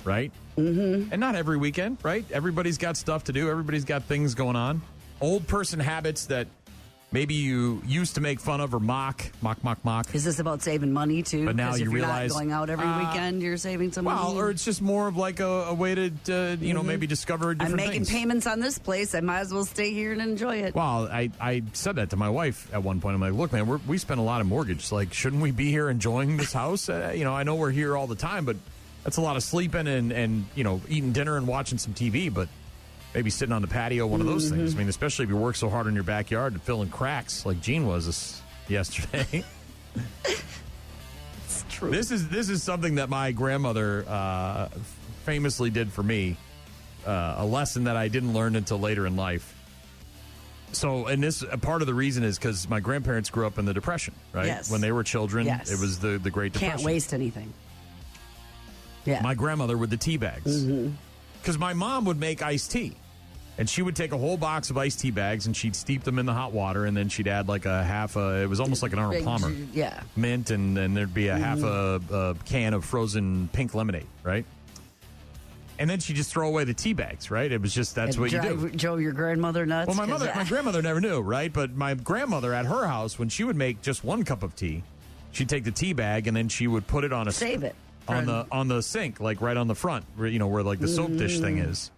right? Mm-hmm. And not every weekend, right? Everybody's got stuff to do. Everybody's got things going on. Old person habits that maybe you used to make fun of or mock. Is this about saving money, too? But now you realize, not going out every weekend, you're saving some money? Well, or it's just more of like a way to, maybe discover different things. I'm making payments on this place. I might as well stay here and enjoy it. Well, I said that to my wife at one point. I'm like, look, man, we spend a lot of mortgage. Like, shouldn't we be here enjoying this house? I know we're here all the time, but that's a lot of sleeping and eating dinner and watching some TV, but maybe sitting on the patio, one of those things. I mean, especially if you work so hard in your backyard and filling cracks like Gene was yesterday. It's true. This is something that my grandmother famously did for me, a lesson that I didn't learn until later in life. So, and this part of the reason is because my grandparents grew up in the Depression, right? Yes. When they were children, yes. It was the Great Depression. Can't waste anything. Yeah. My grandmother with the tea bags. Because my mom would make iced tea. And she would take a whole box of iced tea bags and she'd steep them in the hot water, and then she'd add like it was almost like an Arnold Palmer. Yeah. Mint, and then there'd be a half a can of frozen pink lemonade, right? And then she'd just throw away the tea bags, right? It was just, that's what you do. Joe, your grandmother nuts? Well, my grandmother never knew, right? But my grandmother at her house, when she would make just one cup of tea, she'd take the tea bag and then she would put it on a... Save it. On the sink, like right on the front, where like the soap dish thing is.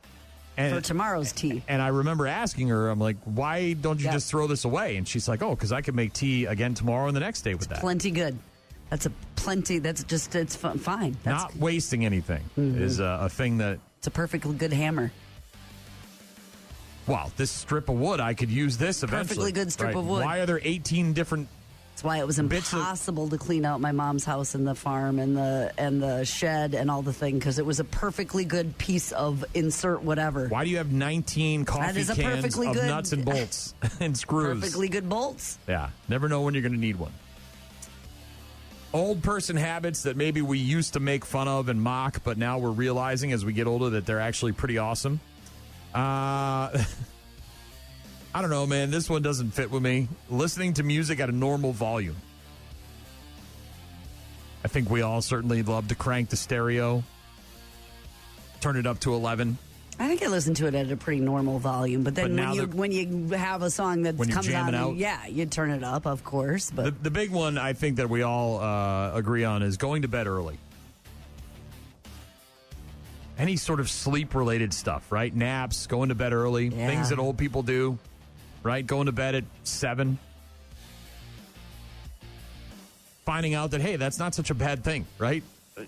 And, for tomorrow's tea. And I remember asking her, I'm like, why don't you just throw this away? And she's like, oh, because I could make tea again tomorrow and the next day with that. Plenty good. That's it's fine. That's not wasting anything is a thing that... It's a perfectly good hammer. Wow, this strip of wood, I could use this eventually. Perfectly good strip of wood. Why are there 18 different... That's why it was impossible to clean out my mom's house and the farm and the shed and all the thing, because it was a perfectly good piece of insert whatever. Why do you have 19 coffee cans of nuts and bolts and screws? Perfectly good bolts. Yeah, never know when you're going to need one. Old person habits that maybe we used to make fun of and mock, but now we're realizing as we get older that they're actually pretty awesome. I don't know, man. This one doesn't fit with me. Listening to music at a normal volume. I think we all certainly love to crank the stereo, turn it up to 11. I think I listen to it at a pretty normal volume, but then when you have a song that comes on, you turn it up, of course. But the big one I think that we all agree on is going to bed early. Any sort of sleep-related stuff, right? Naps, going to bed early, things that old people do. Right? Going to bed at 7. Finding out that, hey, that's not such a bad thing, right?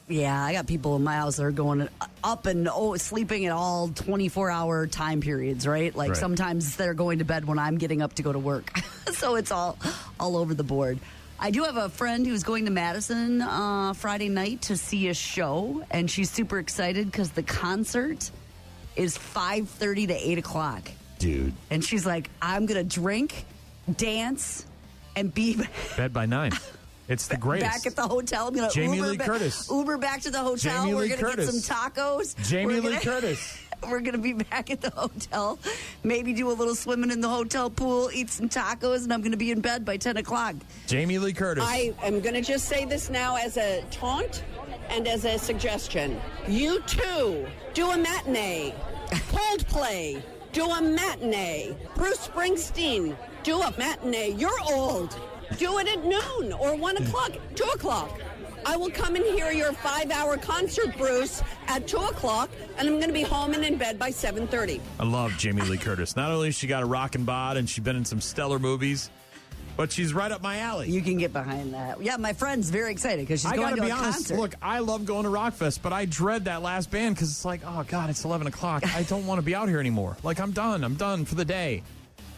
Yeah, I got people in my house that are going up and sleeping at all 24-hour time periods, right? Like sometimes they're going to bed when I'm getting up to go to work. So it's all over the board. I do have a friend who's going to Madison Friday night to see a show, and she's super excited because the concert is 5:30 to 8 o'clock. Dude. And she's like, I'm going to drink, dance, and be... Bed by 9. It's the greatest. Back at the hotel. I'm going to Uber back to the hotel. We're going to get some tacos. Jamie Lee Curtis. We're going to be back at the hotel. Maybe do a little swimming in the hotel pool, eat some tacos, and I'm going to be in bed by 10 o'clock. Jamie Lee Curtis. I am going to just say this now as a taunt and as a suggestion. You too, do a matinee. Coldplay. Do a matinee. Bruce Springsteen, do a matinee. You're old. Do it at noon or 1 o'clock, 2 o'clock. I will come and hear your 5-hour concert, Bruce, at 2 o'clock, and I'm going to be home and in bed by 7:30. I love Jamie Lee Curtis. Not only has she got a rockin' bod and she's been in some stellar movies, but she's right up my alley. You can get behind that. Yeah, my friend's very excited because she's going to a concert. Look, I love going to Rockfest, but I dread that last band because it's like, oh, God, it's 11 o'clock. I don't want to be out here anymore. Like, I'm done. I'm done for the day.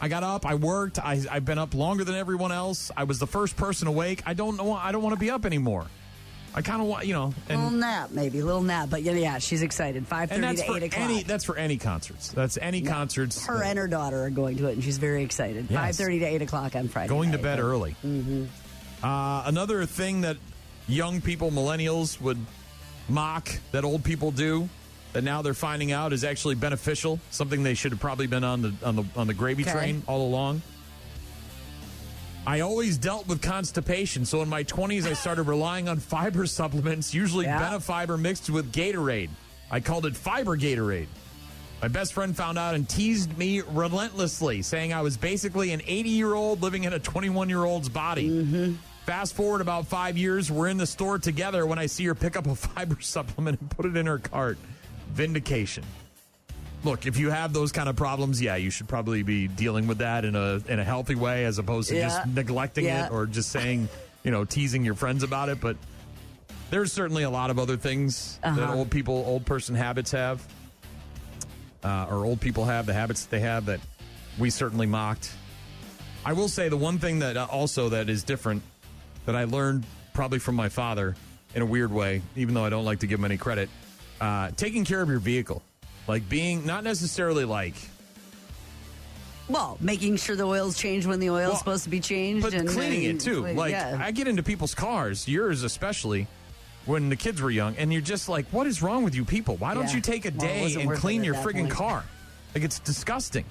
I got up. I worked. I've been up longer than everyone else. I was the first person awake. I don't want to be up anymore. I kind of want, a little nap, maybe. A little nap. But, yeah, she's excited. 5:30 to 8 o'clock. That's for any concerts. That's any concerts. Her and her daughter are going to it, and she's very excited. Yes. 5:30 to 8 o'clock on Friday Going night. to bed early. Mm-hmm. Another thing that young people, millennials, would mock that old people do, that now they're finding out is actually beneficial. Something they should have probably been on the gravy train all along. I always dealt with constipation, so in my 20s I started relying on fiber supplements, usually Benefiber mixed with Gatorade. I called it Fiber Gatorade. My best friend found out and teased me relentlessly, saying I was basically an 80-year-old living in a 21-year-old's body. Mm-hmm. Fast forward about 5 years, we're in the store together when I see her pick up a fiber supplement and put it in her cart. Vindication. Look, if you have those kind of problems, you should probably be dealing with that in a healthy way as opposed to just neglecting it or just saying, teasing your friends about it. But there's certainly a lot of other things that old person habits have, or old people have, the habits that they have that we certainly mocked. I will say the one thing that also that is different that I learned probably from my father in a weird way, even though I don't like to give him any credit, taking care of your vehicle. Like being, not necessarily like... Well, making sure the oil's changed when the oil's supposed to be changed. But cleaning it, too. I get into people's cars, yours especially, when the kids were young, and you're just like, what is wrong with you people? Why don't you take a day and clean your friggin' car? Like, it's disgusting.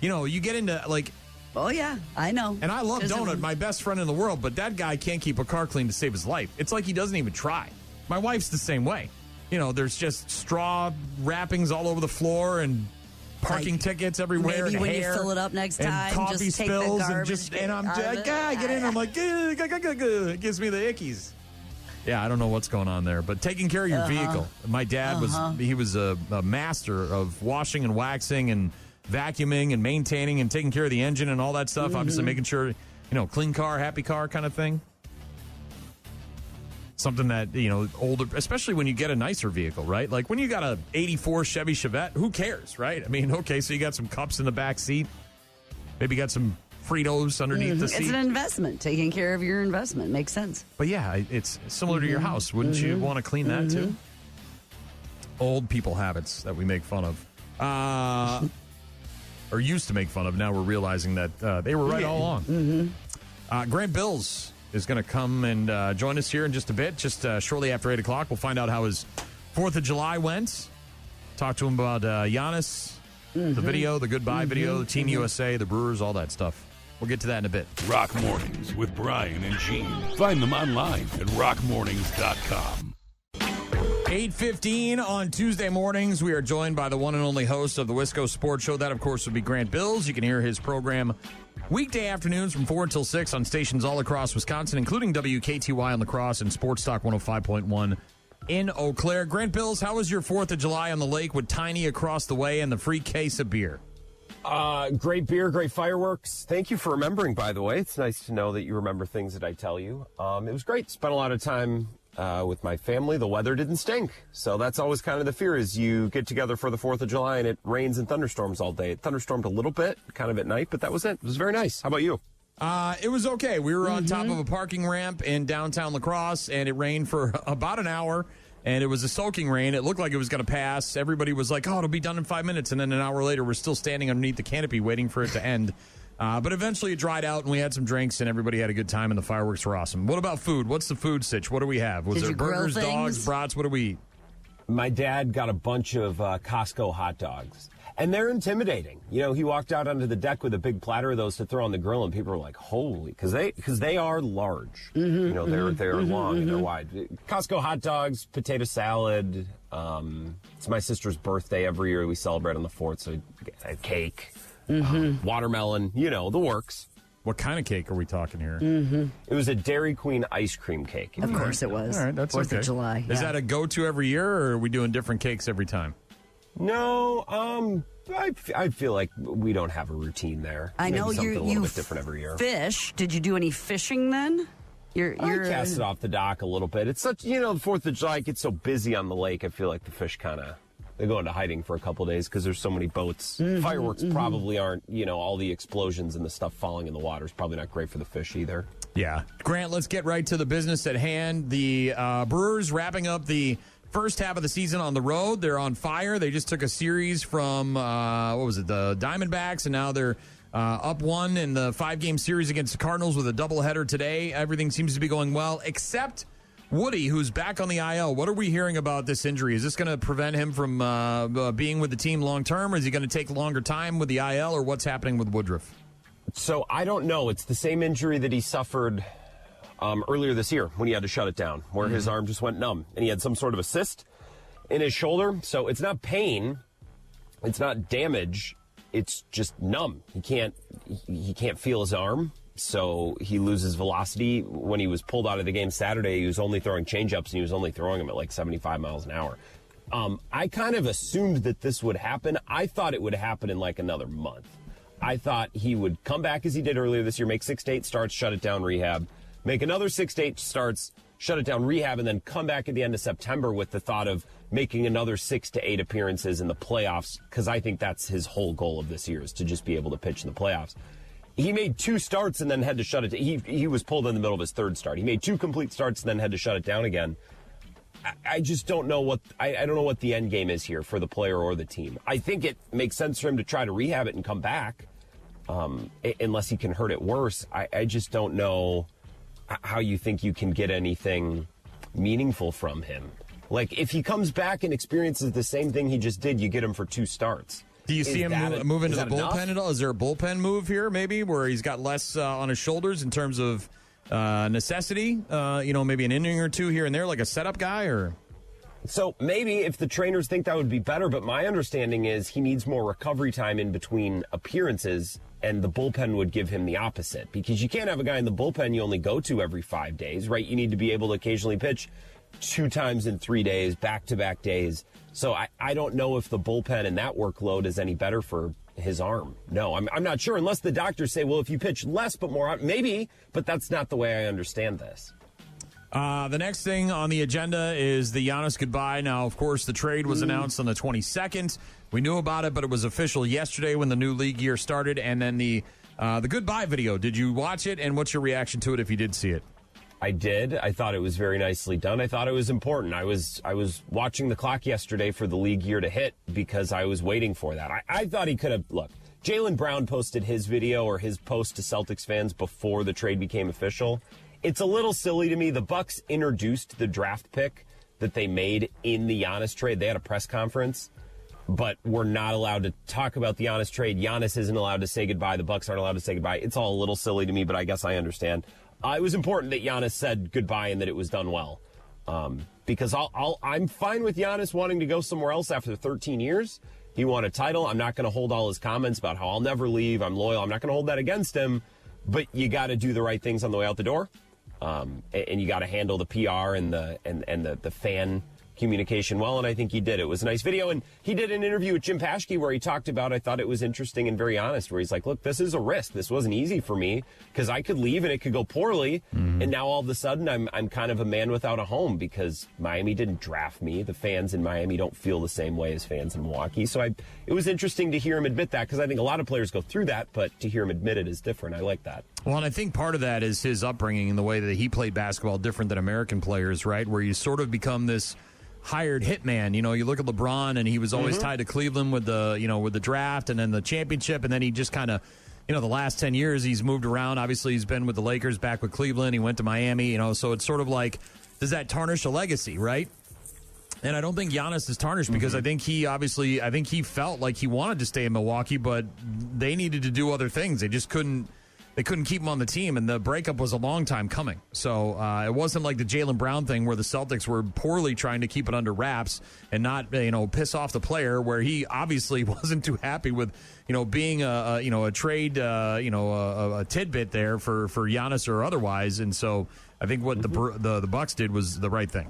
You get into, like... Oh, yeah, I know. And I love Donut, my best friend in the world, but that guy can't keep a car clean to save his life. It's like he doesn't even try. My wife's the same way. There's just straw wrappings all over the floor and parking tickets everywhere. Maybe and when hair, you fill it up next time, and coffee just spills, take the garbage I get in. I'm like, it gives me the ickies. Yeah, I don't know what's going on there, but taking care of your vehicle. My dad was a master of washing and waxing and vacuuming and maintaining and taking care of the engine and all that stuff. Mm-hmm. Obviously, making sure clean car, happy car kind of thing. Something that, older, especially when you get a nicer vehicle, right? Like when you got a 84 Chevy Chevette, who cares, right? I mean, okay, so you got some cups in the back seat. Maybe you got some Fritos underneath the seat. It's an investment. Taking care of your investment makes sense. But yeah, it's similar to your house. Wouldn't you want to clean that too? Old people habits that we make fun of. Or used to make fun of. Now we're realizing that they were right all along. Grant Bilse is going to come and join us here in just a bit, just shortly after 8 o'clock. We'll find out how his 4th of July went. Talk to him about Giannis, the video, the goodbye video, the Team USA, the Brewers, all that stuff. We'll get to that in a bit. Rock Mornings with Brian and Gene. Find them online at rockmornings.com. 8:15 on Tuesday mornings. We are joined by the one and only host of the Wisco Sports Show. That, of course, would be Grant Bilse. You can hear his program weekday afternoons from 4 until 6 on stations all across Wisconsin, including WKTY on La Crosse and Sports Talk 105.1 in Eau Claire. Grant Bilse, how was your 4th of July on the lake with Tiny across the way and the free case of beer? Great beer, great fireworks. Thank you for remembering, by the way. It's nice to know that you remember things that I tell you. It was great. Spent a lot of time with my family. The weather didn't stink. So that's always kind of the fear is you get together for the 4th of July and it rains and thunderstorms all day. It thunderstormed a little bit, kind of at night, but that was it. It was very nice. How about you? It was okay. We were on top of a parking ramp in downtown La Crosse, and it rained for about an hour, and it was a soaking rain. It looked like it was going to pass. Everybody was like, oh, it'll be done in 5 minutes, and then an hour later, we're still standing underneath the canopy waiting for it to end. But eventually it dried out, and we had some drinks, and everybody had a good time, and the fireworks were awesome. What about food? What's the food sitch? What do we have? Was there burgers, dogs, brats? What do we eat? My dad got a bunch of Costco hot dogs, and they're intimidating. He walked out onto the deck with a big platter of those to throw on the grill, and people were like, holy, because they are large. They're long and they're wide. Costco hot dogs, potato salad. It's my sister's birthday every year. We celebrate on the 4th, so we get a cake. Watermelon, the works. What kind of cake are we talking here? It was a Dairy Queen ice cream cake. Of course it was. All right, that's 4th of July. Is that a go-to every year, or are we doing different cakes every time? No, I feel like we don't have a routine there. I know you a little bit different every year. Fish. Did you do any fishing then? I cast it off the dock a little bit. It's such, the 4th of July gets so busy on the lake. I feel like the fish they go into hiding for a couple of days because there's so many boats. Fireworks probably aren't, all the explosions and the stuff falling in the water is probably not great for the fish either. Yeah. Grant, let's get right to the business at hand. The Brewers wrapping up the first half of the season on the road. They're on fire. They just took a series from, the Diamondbacks, and now they're Up 1 in the 5-game series against the Cardinals with a doubleheader today. Everything seems to be going well, except Woody, who's back on the IL. What are we hearing about this injury? Is this going to prevent him from being with the team long term, or is he going to take longer time with the IL, or what's happening with Woodruff? So I don't know. It's the same injury that he suffered earlier this year when he had to shut it down, where his arm just went numb, and he had some sort of a cyst in his shoulder. So it's not pain, it's not damage, it's just numb. He can't feel his arm, so he loses velocity. When he was pulled out of the game Saturday, he was only throwing changeups, and he was only throwing them at like 75 miles an hour. I kind of assumed that this would happen. I thought it would happen in like another month. I thought he would come back as he did earlier this year, make 6 to 8 starts, shut it down, rehab, make another 6 to 8 starts, shut it down, rehab, and then come back at the end of September with the thought of making another 6 to 8 appearances in the playoffs, because I think that's his whole goal of this year, is to just be able to pitch in the playoffs. He made 2 starts and then had to shut it down. He was pulled in the middle of his 3rd start. He made 2 complete starts and then had to shut it down again. I just don't know what I don't know what the end game is here for the player or the team. I think it makes sense for him to try to rehab it and come back, unless he can hurt it worse. I just don't know how you think you can get anything meaningful from him. Like, if he comes back and experiences the same thing he just did, you get him for 2 starts. Do you see him move into the bullpen at all? Is there a bullpen move here, maybe, where he's got less on his shoulders in terms of necessity? Maybe an inning or 2 here and there, like a setup guy, or? So maybe if the trainers think that would be better, but my understanding is he needs more recovery time in between appearances, and the bullpen would give him the opposite, because you can't have a guy in the bullpen you only go to every 5 days, right? You need to be able to occasionally pitch 2 times in 3 days, back-to-back days. So I don't know if the bullpen and that workload is any better for his arm. No, I'm not sure, unless the doctors say, well, if you pitch less but more, maybe, but that's not the way I understand this. The next thing on the agenda is the Giannis goodbye. Now, of course, the trade was announced on the 22nd. We knew about it, but it was official yesterday when the new league year started. And then the goodbye video. Did you watch it, and what's your reaction to it if you did see it? I did. I thought it was very nicely done. I thought it was important. I was watching the clock yesterday for the league year to hit because I was waiting for that. I thought he could have, look, Jaylen Brown posted his video or his post to Celtics fans before the trade became official. It's a little silly to me. The Bucks introduced the draft pick that they made in the Giannis trade. They had a press conference, but we're not allowed to talk about the Giannis trade. Giannis isn't allowed to say goodbye. The Bucks aren't allowed to say goodbye. It's all a little silly to me, but I guess I understand. It was important that Giannis said goodbye and that it was done well, because I'm fine with Giannis wanting to go somewhere else after 13 years. He won a title. I'm not going to hold all his comments about how I'll never leave, I'm loyal. I'm not going to hold that against him, but you got to do the right things on the way out the door, and you got to handle the PR and the fan communication well, and I think he did. It was a nice video, and he did an interview with Jim Paschke where he talked about, I thought it was interesting and very honest, where he's like, look, this is a risk. This wasn't easy for me because I could leave and it could go poorly, and now all of a sudden I'm kind of a man without a home because Miami didn't draft me. The fans in Miami don't feel the same way as fans in Milwaukee, so it was interesting to hear him admit that, because I think a lot of players go through that, but to hear him admit it is different. I like that. Well, and I think part of that is his upbringing and the way that he played basketball different than American players, right, where you sort of become this hired hitman. You look at LeBron, and he was always tied to Cleveland with the draft and then the championship, and then he just kind of, the last 10 years he's moved around. Obviously, he's been with the Lakers, back with Cleveland. He went to Miami, so it's sort of like, does that tarnish a legacy, right? And I don't think Giannis is tarnished because I think he felt like he wanted to stay in Milwaukee, but they needed to do other things. They just couldn't. They couldn't keep him on the team, and the breakup was a long time coming. So it wasn't like the Jaylen Brown thing where the Celtics were poorly trying to keep it under wraps and not, piss off the player, where he obviously wasn't too happy with, being a trade, a tidbit there for Giannis or otherwise. And so I think what the Bucks did was the right thing.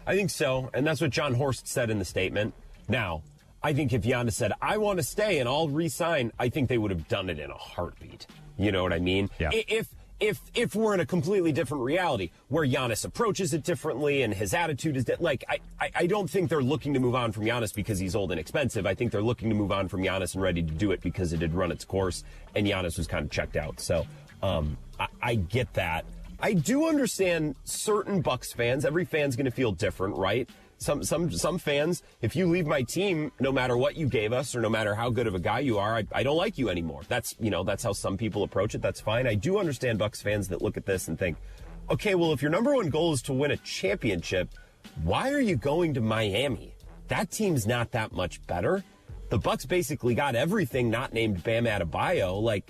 I think so, and that's what John Horst said in the statement. Now, I think if Giannis said, I want to stay and I'll re-sign, I think they would have done it in a heartbeat. You know what I mean? Yeah. If we're in a completely different reality where Giannis approaches it differently and his attitude is I don't think they're looking to move on from Giannis because he's old and expensive. I think they're looking to move on from Giannis and ready to do it because it had run its course and Giannis was kind of checked out. So I get that. I do understand certain Bucks fans. Every fan's going to feel different, right? Some fans, if you leave my team, no matter what you gave us or no matter how good of a guy you are, I don't like you anymore. That's how some people approach it. That's fine. I do understand Bucs fans that look at this and think, okay, well, if your number one goal is to win a championship, why are you going to Miami? That team's not that much better. The Bucs basically got everything not named Bam Adebayo.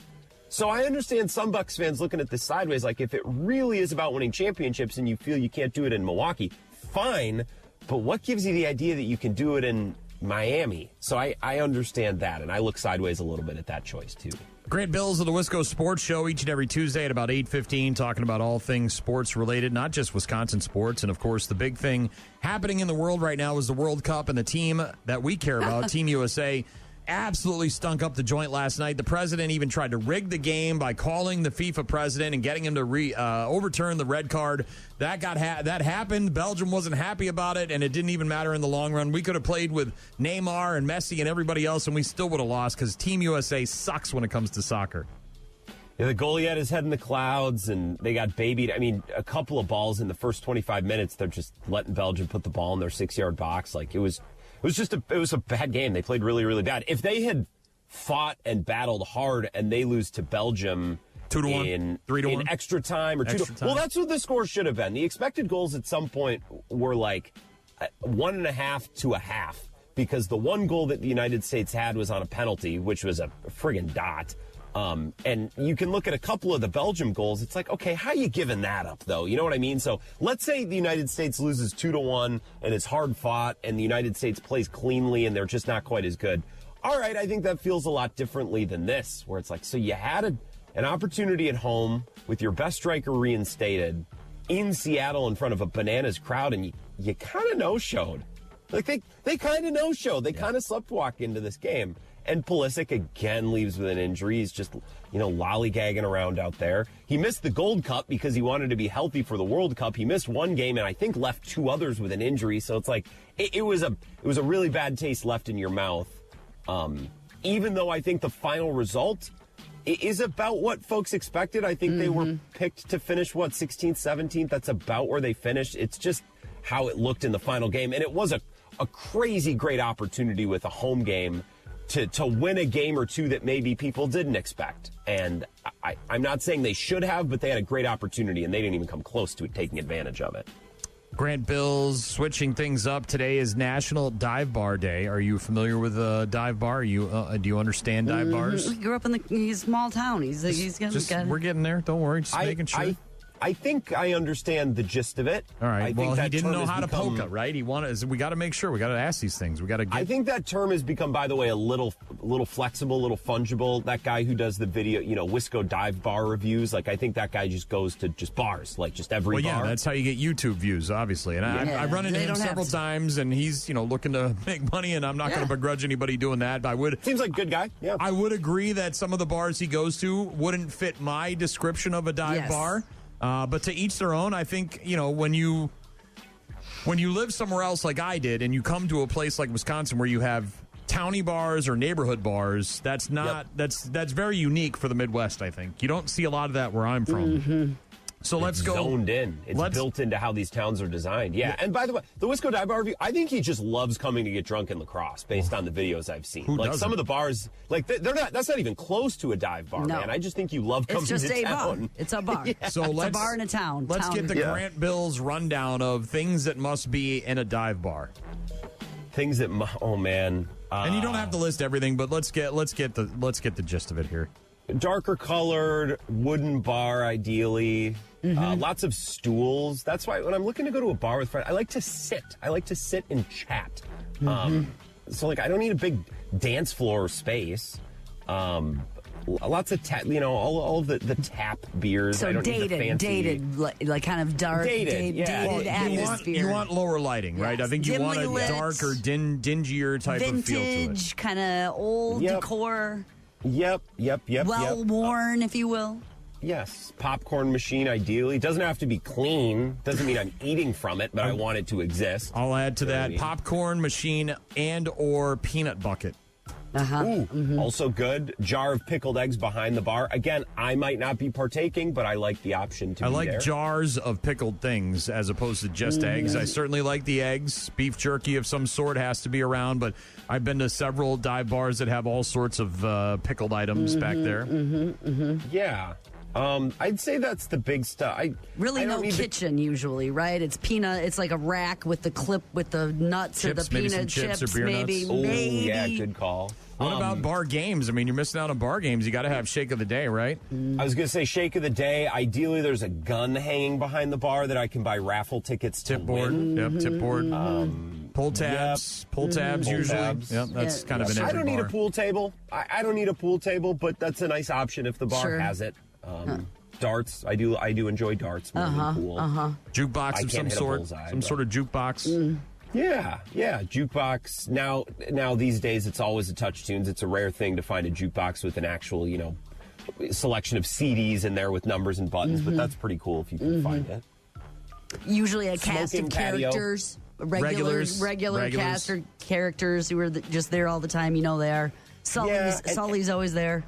So I understand some Bucs fans looking at this sideways. If it really is about winning championships and you feel you can't do it in Milwaukee, fine. But what gives you the idea that you can do it in Miami? So I understand that, and I look sideways a little bit at that choice, too. Grant Bilse of the Wisco Sports Show each and every Tuesday at about 8:15, talking about all things sports-related, not just Wisconsin sports. And, of course, the big thing happening in the world right now is the World Cup, and the team that we care about, Team USA, absolutely stunk up the joint last night. The president even tried to rig the game by calling the FIFA president and getting him to overturn the red card. That happened. Belgium wasn't happy about it, and it didn't even matter in the long run. We could have played with Neymar and Messi and everybody else, and we still would have lost because Team USA sucks when it comes to soccer. Yeah, the goalie had his head in the clouds, and they got babied. I mean, a couple of balls in the first 25 minutes, they're just letting Belgium put the ball in their 6-yard box. It was a bad game. They played really, really bad. If they had fought and battled hard and they lose to Belgium 2-1, 3-1, in extra time or 2-1, well, that's what the score should have been. The expected goals at some point were 1.5 to a half, because the one goal that the United States had was on a penalty, which was a friggin' dot. And you can look at a couple of the Belgium goals. It's okay, how you giving that up, though? You know what I mean? So let's say the United States loses 2-1 and it's hard fought and the United States plays cleanly and they're just not quite as good. All right, I think that feels a lot differently than this, where it's so you had an opportunity at home with your best striker reinstated in Seattle in front of a bananas crowd, and you kind of no-showed. They kind of no-showed. They kind of sleptwalk into this game. And Pulisic again leaves with an injury. He's just, lollygagging around out there. He missed the Gold Cup because he wanted to be healthy for the World Cup. He missed one game and I think left 2 others with an injury. So it's it was a really bad taste left in your mouth. Even though I think the final result is about what folks expected. I think they were picked to finish, 16th, 17th. That's about where they finished. It's just how it looked in the final game. And it was a crazy great opportunity with a home game to win a game or two that maybe people didn't expect. And I'm not saying they should have, but they had a great opportunity, and they didn't even come close to taking advantage of it. Grant Bilse, switching things up. Today is National Dive Bar Day. Are you familiar with a dive bar? Do you understand dive bars? He grew up in a small town. We're getting there. Don't worry. Just making sure. I think I understand the gist of it. All right. Well, he didn't know how to polka, right? We got to make sure. We got to ask these things. I think that term has become, by the way, a little flexible, a little fungible. That guy who does the video, Wisco dive bar reviews. I think that guy just goes to just bars, just every bar. Yeah, that's how you get YouTube views, obviously. And I run into him several times, and he's looking to make money, and I'm not going to begrudge anybody doing that. But seems like a good guy. Yeah, I would agree that some of the bars he goes to wouldn't fit my description of a dive bar. But to each their own. I think, when you live somewhere else like I did and you come to a place like Wisconsin where you have towny bars or neighborhood bars, that's very unique for the Midwest, I think. You don't see a lot of that where I'm from. Mm-hmm. So let's go. Zoned in. It's built into how these towns are designed. Yeah. And by the way, the Wisco Dive Bar review, I think he just loves coming to get drunk in La Crosse based on the videos I've seen. Some of the bars, they're not. That's not even close to a dive bar, man. I just think you love coming to town. It's just a bar. It's a bar. Yeah. So it's a bar in a town. Let's get the Grant Bilse rundown of things that must be in a dive bar. Things that, oh man. And you don't have to list everything, but let's get the gist of it here. Darker colored wooden bar, ideally. Lots of stools. That's why when I'm looking to go to a bar with friends, I like to sit. I like to sit and chat. So I don't need a big dance floor space. Lots of all of the tap beers. So I don't need the fancy, dated, kind of dark, dated atmosphere. You want lower lighting, right? I think you want a darker, dingier type of feel to it. Vintage, kind of old decor. Yep. Well worn, if you will. Yes, popcorn machine ideally. Doesn't have to be clean. Doesn't mean I'm eating from it, but I want it to exist. I'll add to that popcorn machine and or peanut bucket. Also good. Jar of pickled eggs behind the bar. Again, I might not be partaking, but I like the option to I be like there. jars of pickled things as opposed to just eggs. I certainly like the eggs. Beef jerky of some sort has to be around, but I've been to several dive bars that have all sorts of pickled items back there. Yeah. I'd say that's the big stuff. Really, no kitchen usually, right? It's peanut. It's like a rack with the clip with the nuts Chips, or the maybe peanut some chips or beer maybe. nuts. Oh, yeah, good call. What about bar games? I mean, you're missing out on bar games. You got to have shake of the day, right? I was going to say shake of the day. Ideally, there's a gun hanging behind the bar that I can buy raffle tickets to win. Yep, tip board. Pull tabs. Pull tabs Pull usually. tabs. Yep, that's kind of an every I don't need bar. a pool table. I don't need a pool table, but that's a nice option if the bar has it. Darts. I do enjoy darts more than pool. Jukebox of some sort. Some sort of jukebox. Yeah, jukebox. Now these days it's always a touch tunes. It's a rare thing to find a jukebox with an actual, selection of CDs in there with numbers and buttons, but that's pretty cool if you can find it. Usually a cast Smoking of patio. characters, regular cast or characters who are just there all the time. You know they are. Sully's always there.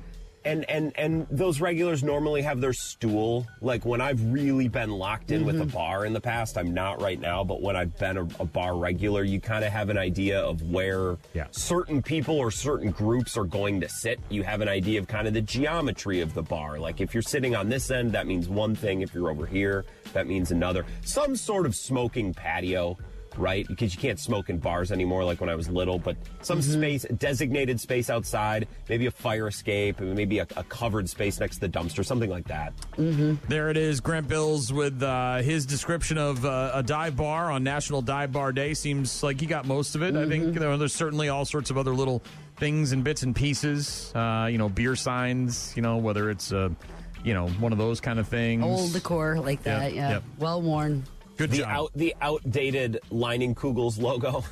And those regulars normally have their stool. Like when I've really been locked in with a bar in the past, I'm not right now, but when I've been a bar regular, you kind of have an idea of where certain people or certain groups are going to sit. You have an idea of kind of the geometry of the bar. Like if you're sitting on this end, that means one thing. If you're over here, that means another. Some sort of smoking patio. Right? Because you can't smoke in bars anymore like when I was little, but some space, designated space outside, maybe a fire escape, maybe a covered space next to the dumpster, something like that. There it is, Grant Bilse with his description of a dive bar on National Dive Bar Day. Seems like he got most of it. I think there's certainly all sorts of other little things and bits and pieces, beer signs, whether it's, one of those kind of things. Old decor like that, well worn. Good job. The outdated Lining Kugels logo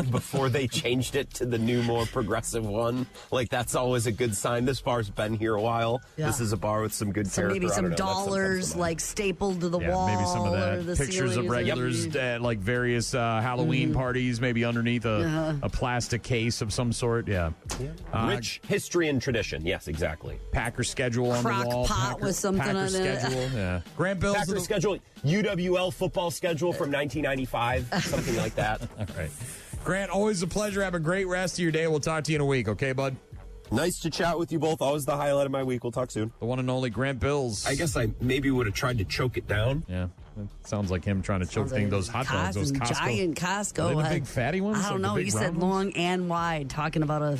before they changed it to the new, more progressive one. Like, that's always a good sign. This bar's been here a while. Yeah. This is a bar with some good character. Maybe some I don't know, dollars, like, stapled to the wall. Maybe some of that. Or the Pictures of regulars at, like, various Halloween parties, maybe underneath a plastic case of some sort. Yeah. Rich history and tradition. Yes, exactly. Packer schedule on the wall. Pot with something Packer on schedule. it. Yeah. Grant Bilse. Packer schedule. UWL football schedule from 1995, something like that. All right. Grant, always a pleasure. Have a great rest of your day. We'll talk to you in a week, okay, bud? Nice to chat with you both. Always the highlight of my week. We'll talk soon. The one and only Grant Bilse. I guess I maybe would have tried to choke it down. Yeah. It sounds like him trying to choke those hot dogs, those Costco. Giant Costco. Are they the big fatty ones? I don't know. He said long and wide, talking about a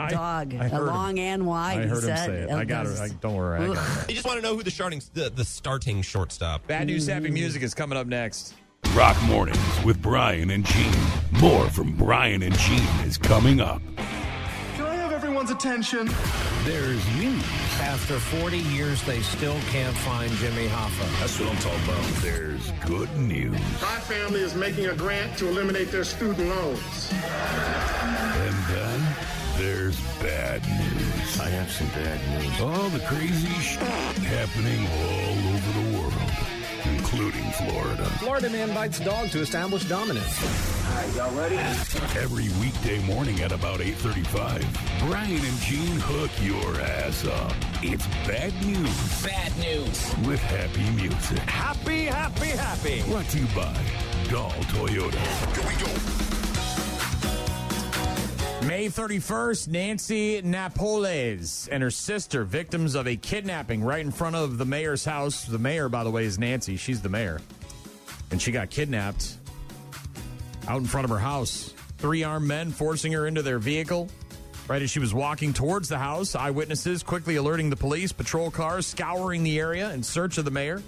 dog. Long and wide. I heard him say it. I got it. Don't worry. I got it. I just want to know who the starting shortstop. Bad News Happy Music is coming up next. Rock Mornings with Brian and Gene. More from Brian and Gene is coming up. Can I have everyone's attention? There's news. After 40 years, they still can't find Jimmy Hoffa. That's what I'm talking about. There's good news. My family is making a grant to eliminate their student loans. And then there's bad news. I have some bad news. All the crazy shit happening all over the world, including Florida. Florida man bites dog to establish dominance. All right, y'all ready? Every weekday morning at about 8:35, Brian and Gene hook your ass up. It's Bad News. Bad news. With happy music. Happy, happy, happy. Brought to you by Dahl Toyota. Here we go. May 31st, Nancy Napoles and her sister, victims of a kidnapping right in front of the mayor's house. The mayor, by the way, is Nancy. She's the mayor. And she got kidnapped out in front of her house. 3 armed men forcing her into their vehicle right as she was walking towards the house. Eyewitnesses quickly alerting the police. Patrol cars scouring the area in search of the mayor.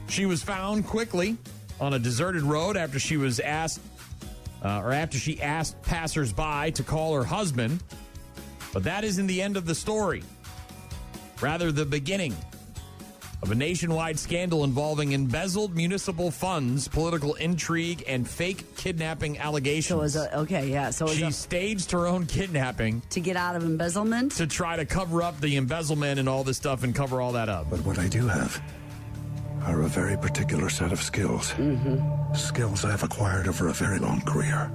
She was found quickly on a deserted road after she was asked after she asked passersby to call her husband. But that isn't the end of the story. Rather, the beginning of a nationwide scandal involving embezzled municipal funds, political intrigue, and fake kidnapping allegations. So she staged her own kidnapping to get out of embezzlement? To try to cover up the embezzlement and all this stuff and cover all that up. But what I do have are a very particular set of skills. Skills I've acquired over a very long career.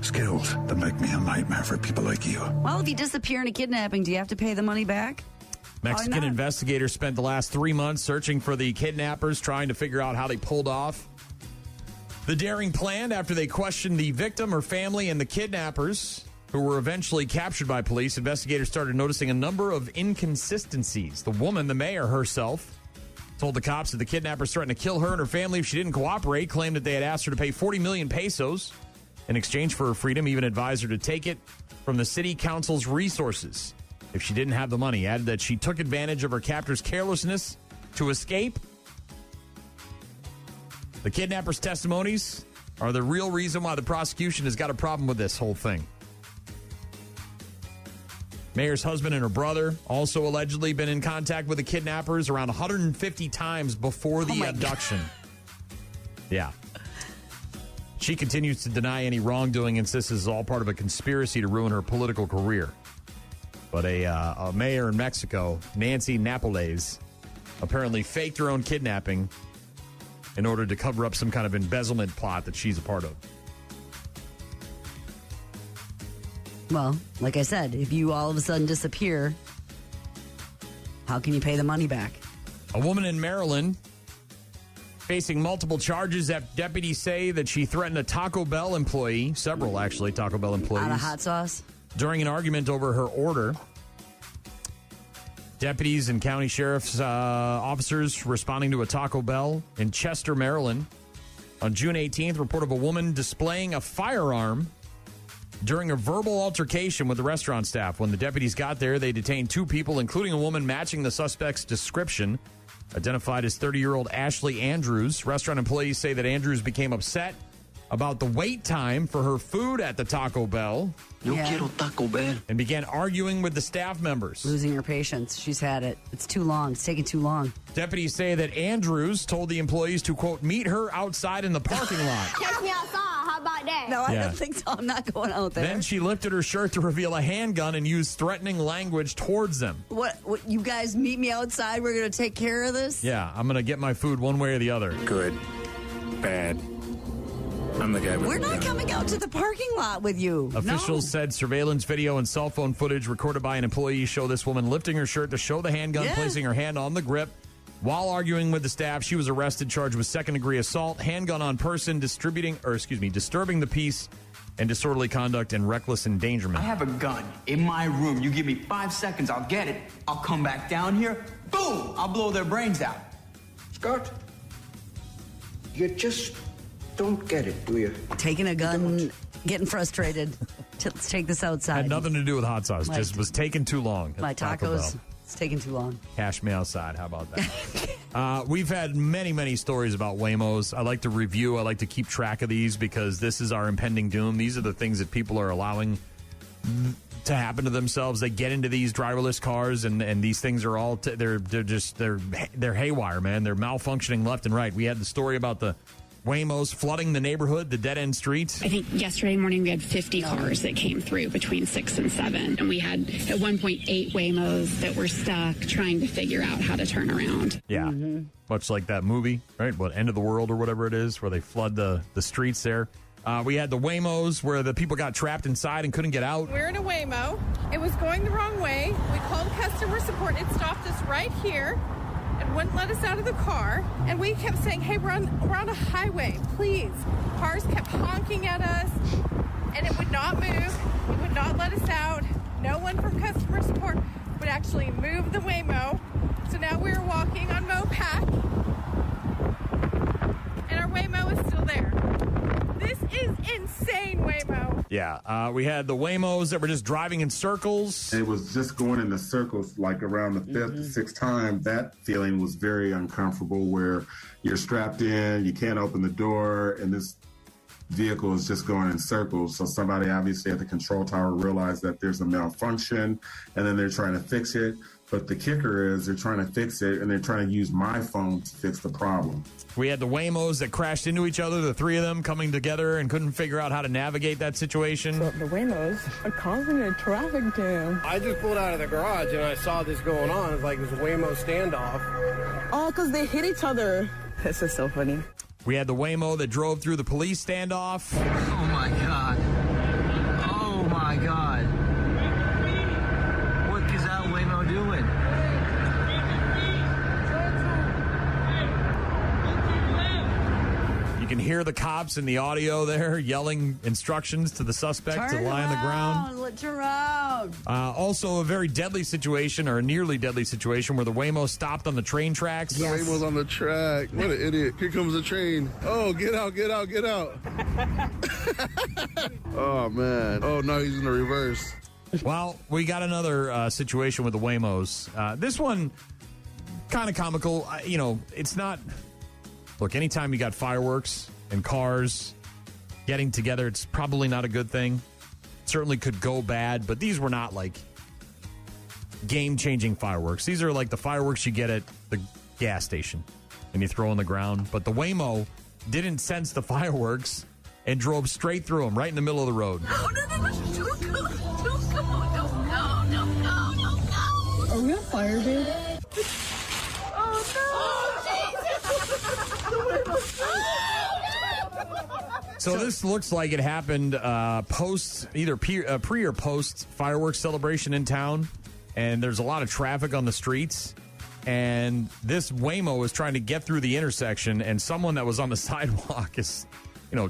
Skills that make me a nightmare for people like you. Well, if you disappear in a kidnapping, do you have to pay the money back? Mexican investigators spent the last 3 months searching for the kidnappers, trying to figure out how they pulled off the daring plan after they questioned the victim, her family, and the kidnappers, who were eventually captured by police. Investigators started noticing a number of inconsistencies. The woman, the mayor herself, told the cops that the kidnappers threatened to kill her and her family if she didn't cooperate, claimed that they had asked her to pay 40 million pesos in exchange for her freedom, even advised her to take it from the city council's resources if she didn't have the money. Added that she took advantage of her captor's carelessness to escape. The kidnappers' testimonies are the real reason why the prosecution has got a problem with this whole thing. Mayor's husband and her brother also allegedly been in contact with the kidnappers around 150 times before the abduction. Yeah. She continues to deny any wrongdoing, insists this is all part of a conspiracy to ruin her political career. But a mayor in Mexico, Nancy Napoles, apparently faked her own kidnapping in order to cover up some kind of embezzlement plot that she's a part of. Well, like I said, if you all of a sudden disappear, how can you pay the money back? A woman in Maryland facing multiple charges after deputies say that she threatened a Taco Bell employee, several actually Taco Bell employees, out of hot sauce during an argument over her order. Deputies and county sheriff's officers responding to a Taco Bell in Chester, Maryland on June 18th report of a woman displaying a firearm during a verbal altercation with the restaurant staff. When the deputies got there, they detained 2 people, including a woman matching the suspect's description, identified as 30-year-old Ashley Andrews. Restaurant employees say that Andrews became upset about the wait time for her food at the Taco Bell. Yo quiero Taco Bell. And began arguing with the staff members. Losing her patience. She's had it. It's too long. It's taking too long. Deputies say that Andrews told the employees to, quote, meet her outside in the parking lot. Catch me outside. How about that? No, I don't think so. I'm not going out there. Then she lifted her shirt to reveal a handgun and used threatening language towards them. What you guys meet me outside? We're going to take care of this? Yeah, I'm going to get my food one way or the other. Good. Bad. I'm the guy with We're not coming out to the parking lot with you. Officials said surveillance video and cell phone footage recorded by an employee show this woman lifting her shirt to show the handgun, placing her hand on the grip. While arguing with the staff, she was arrested, charged with second-degree assault, handgun on person, disturbing the peace, and disorderly conduct and reckless endangerment. I have a gun in my room. You give me 5 seconds, I'll get it. I'll come back down here. Boom! I'll blow their brains out. Scott, you just don't get it, do you? Taking a gun, getting frustrated. Let's take this outside. Had nothing to do with hot sauce. Just was taking too long. My tacos. It's taking too long. Cash me outside. How about that? We've had many, many stories about Waymos. I like to review. I like to keep track of these because this is our impending doom. These are the things that people are allowing to happen to themselves. They get into these driverless cars, and these things are all they're haywire, man. They're malfunctioning left and right. We had the story about the Waymos flooding the neighborhood, the dead-end streets. I think yesterday morning we had 50 cars that came through between 6 and 7. And we had at one point 8 Waymos that were stuck trying to figure out how to turn around. Yeah, much like that movie, right? What, End of the World or whatever it is, where they flood the streets there. We had the Waymos where the people got trapped inside and couldn't get out. We're in a Waymo. It was going the wrong way. We called customer support. It stopped us right here and wouldn't let us out of the car. And we kept saying, hey, we're on a highway, please. Cars kept honking at us, and it would not move. It would not let us out. No one from customer support would actually move the Waymo. So now we're walking on Mopac, and our Waymo is still there. This is insane, Waymo. Yeah, we had the Waymos that were just driving in circles. It was just going in the circles, like around the 5th to 6th time. That feeling was very uncomfortable, where you're strapped in, you can't open the door, and this vehicle is just going in circles. So somebody obviously at the control tower realized that there's a malfunction, and then they're trying to fix it. But the kicker is they're trying to fix it, and they're trying to use my phone to fix the problem. We had the Waymos that crashed into each other, the 3 of them coming together and couldn't figure out how to navigate that situation. So the Waymos are causing a traffic jam. I just pulled out of the garage and I saw this going on. It's like this Waymo standoff. Oh, because they hit each other. This is so funny. We had the Waymo that drove through the police standoff. Oh, my God. hear the cops in the audio there yelling instructions to the suspect to lie on the ground. Turn around. Also, a very deadly situation, or a nearly deadly situation, where the Waymo stopped on the train tracks. The Waymo's on the track. What an idiot. Here comes the train. Oh, get out, get out, get out. Oh, man. Oh, no, he's in the reverse. Well, we got another situation with the Waymos. This one, kind of comical. It's not... Look, anytime you got fireworks and cars getting together, it's probably not a good thing. Certainly could go bad, but these were not like game-changing fireworks. These are like the fireworks you get at the gas station and you throw on the ground. But the Waymo didn't sense the fireworks and drove straight through them, right in the middle of the road. Are we on fire, babe? So this looks like it happened either pre or post fireworks celebration in town, and there's a lot of traffic on the streets. And this Waymo was trying to get through the intersection, and someone that was on the sidewalk is,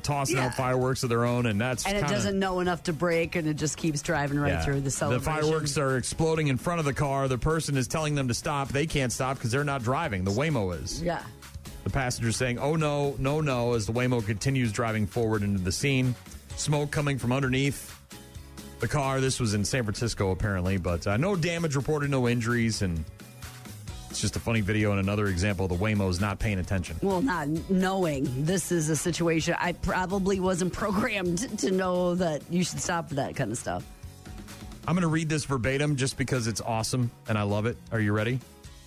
tossing out fireworks of their own, and it doesn't know enough to brake, and it just keeps driving right through the celebration. The fireworks are exploding in front of the car. The person is telling them to stop. They can't stop because they're not driving. The Waymo is. Yeah. The passenger saying, "Oh, no, no, no," as the Waymo continues driving forward into the scene. Smoke coming from underneath the car. This was in San Francisco, apparently, but no damage reported, no injuries, and it's just a funny video and another example of the Waymo's not paying attention. Well, not knowing this is a situation. I probably wasn't programmed to know that you should stop for that kind of stuff. I'm going to read this verbatim just because it's awesome, and I love it. Are you ready?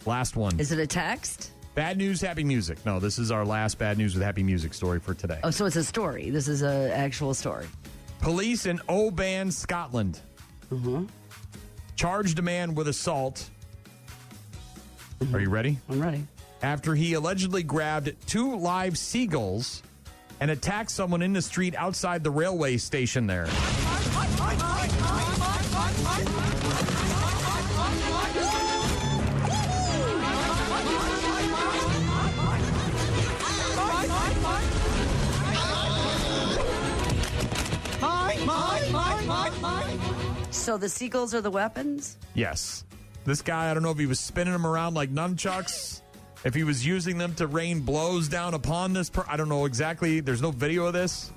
Last one. Is it a text? Bad news, happy music. No, this is our last bad news with happy music story for today. Oh, so it's a story. This is an actual story. Police in Oban, Scotland, charged a man with assault. Are you ready? I'm ready. After he allegedly grabbed 2 live seagulls and attacked someone in the street outside the railway station there. So the seagulls are the weapons? Yes. This guy, I don't know if he was spinning them around like nunchucks, if he was using them to rain blows down upon this. I don't know exactly. There's no video of this.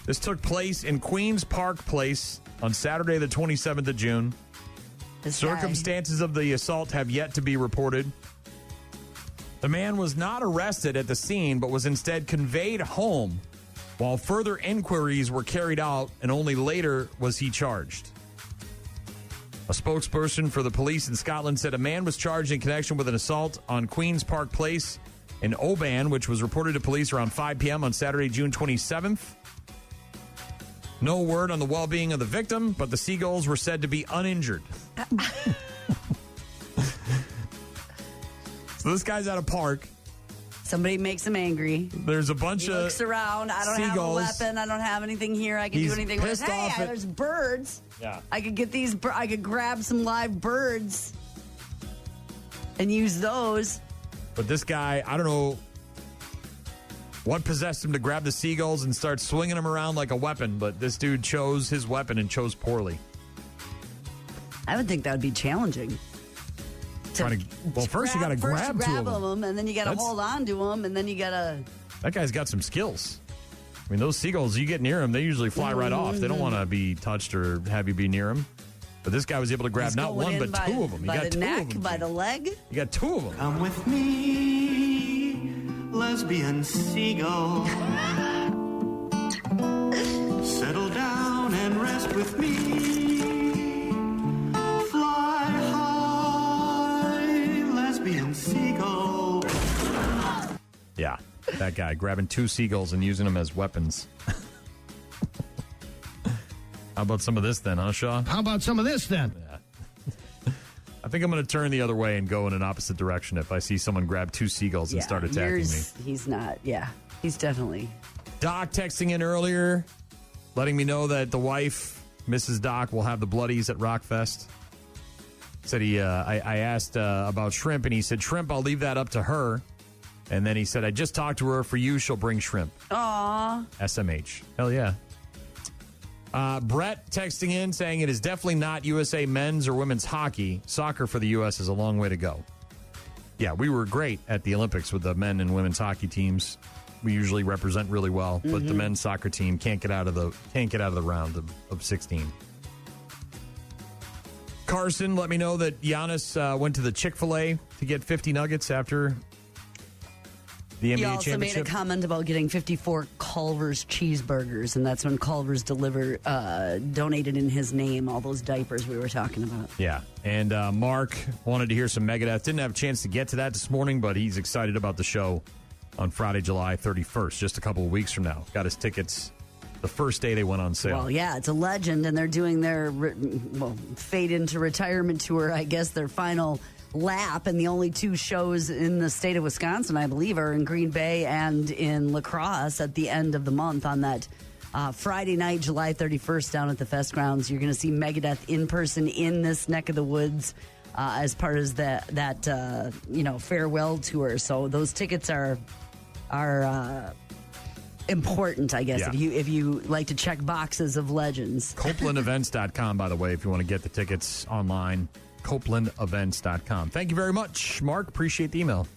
This took place in Queen's Park Place on Saturday, the 27th of June. Circumstances of the assault have yet to be reported. The man was not arrested at the scene, but was instead conveyed home while further inquiries were carried out, and only later was he charged. A spokesperson for the police in Scotland said a man was charged in connection with an assault on Queen's Park Place in Oban, which was reported to police around 5 p.m. on Saturday, June 27th. No word on the well-being of the victim, but the seagulls were said to be uninjured. So this guy's at a park. Somebody makes him angry. There's a bunch of looks around. I don't seagulls. have a weapon. I don't have anything here. I can do anything with. Hey, there's birds. Yeah. I could get these. I could grab some live birds and use those. But this guy, I don't know what possessed him to grab the seagulls and start swinging them around like a weapon, but this dude chose his weapon and chose poorly. I would think that would be challenging. First you got to grab two of them. And then you got to hold on to them, and then you got to... That guy's got some skills. I mean, those seagulls, you get near them, they usually fly right off. They don't want to be touched or have you be near them. But this guy was able to grab not one, but two of them. You got the neck, by the leg. You got 2 of them. Come with me, lesbian seagull. Settle down and rest with me. Fly high, lesbian seagull. Yeah, that guy grabbing 2 seagulls and using them as weapons. How about some of this then, huh, Shaw? How about some of this then? Yeah. I think I'm going to turn the other way and go in an opposite direction if I see someone grab 2 seagulls and start attacking me. He's not. Yeah, he's definitely. Doc texting in earlier, letting me know that the wife, Mrs. Doc, will have the bloodies at Rockfest. Said I asked about shrimp, and he said, shrimp, I'll leave that up to her. And then he said, I just talked to her. For you, she'll bring shrimp. Aw. SMH. Hell yeah. Brett texting in saying it is definitely not USA men's or women's hockey. Soccer for the U.S. is a long way to go. Yeah, we were great at the Olympics with the men and women's hockey teams. We usually represent really well, but the men's soccer team can't get out of the round of 16. Carson, let me know that Giannis went to the Chick-fil-A to get 50 nuggets after the NBA he also championship. made a comment about getting 54 Culver's cheeseburgers, and that's when Culver's donated in his name all those diapers we were talking about. Yeah, and Mark wanted to hear some Megadeth. Didn't have a chance to get to that this morning, but he's excited about the show on Friday, July 31st, just a couple of weeks from now. Got his tickets the first day they went on sale. Well, yeah, it's a legend, and they're doing their fade into retirement tour, I guess, their final lap, and the only two shows in the state of Wisconsin, I believe, are in Green Bay and in La Crosse at the end of the month on that Friday night, July 31st, down at the Fest Grounds. You're going to see Megadeth in person in this neck of the woods as part of that farewell tour. So those tickets are important, I guess, yeah. if you like to check boxes of legends. CopelandEvents.com, by the way, if you want to get the tickets online. CopelandEvents.com. Thank you very much, Mark. Appreciate the email.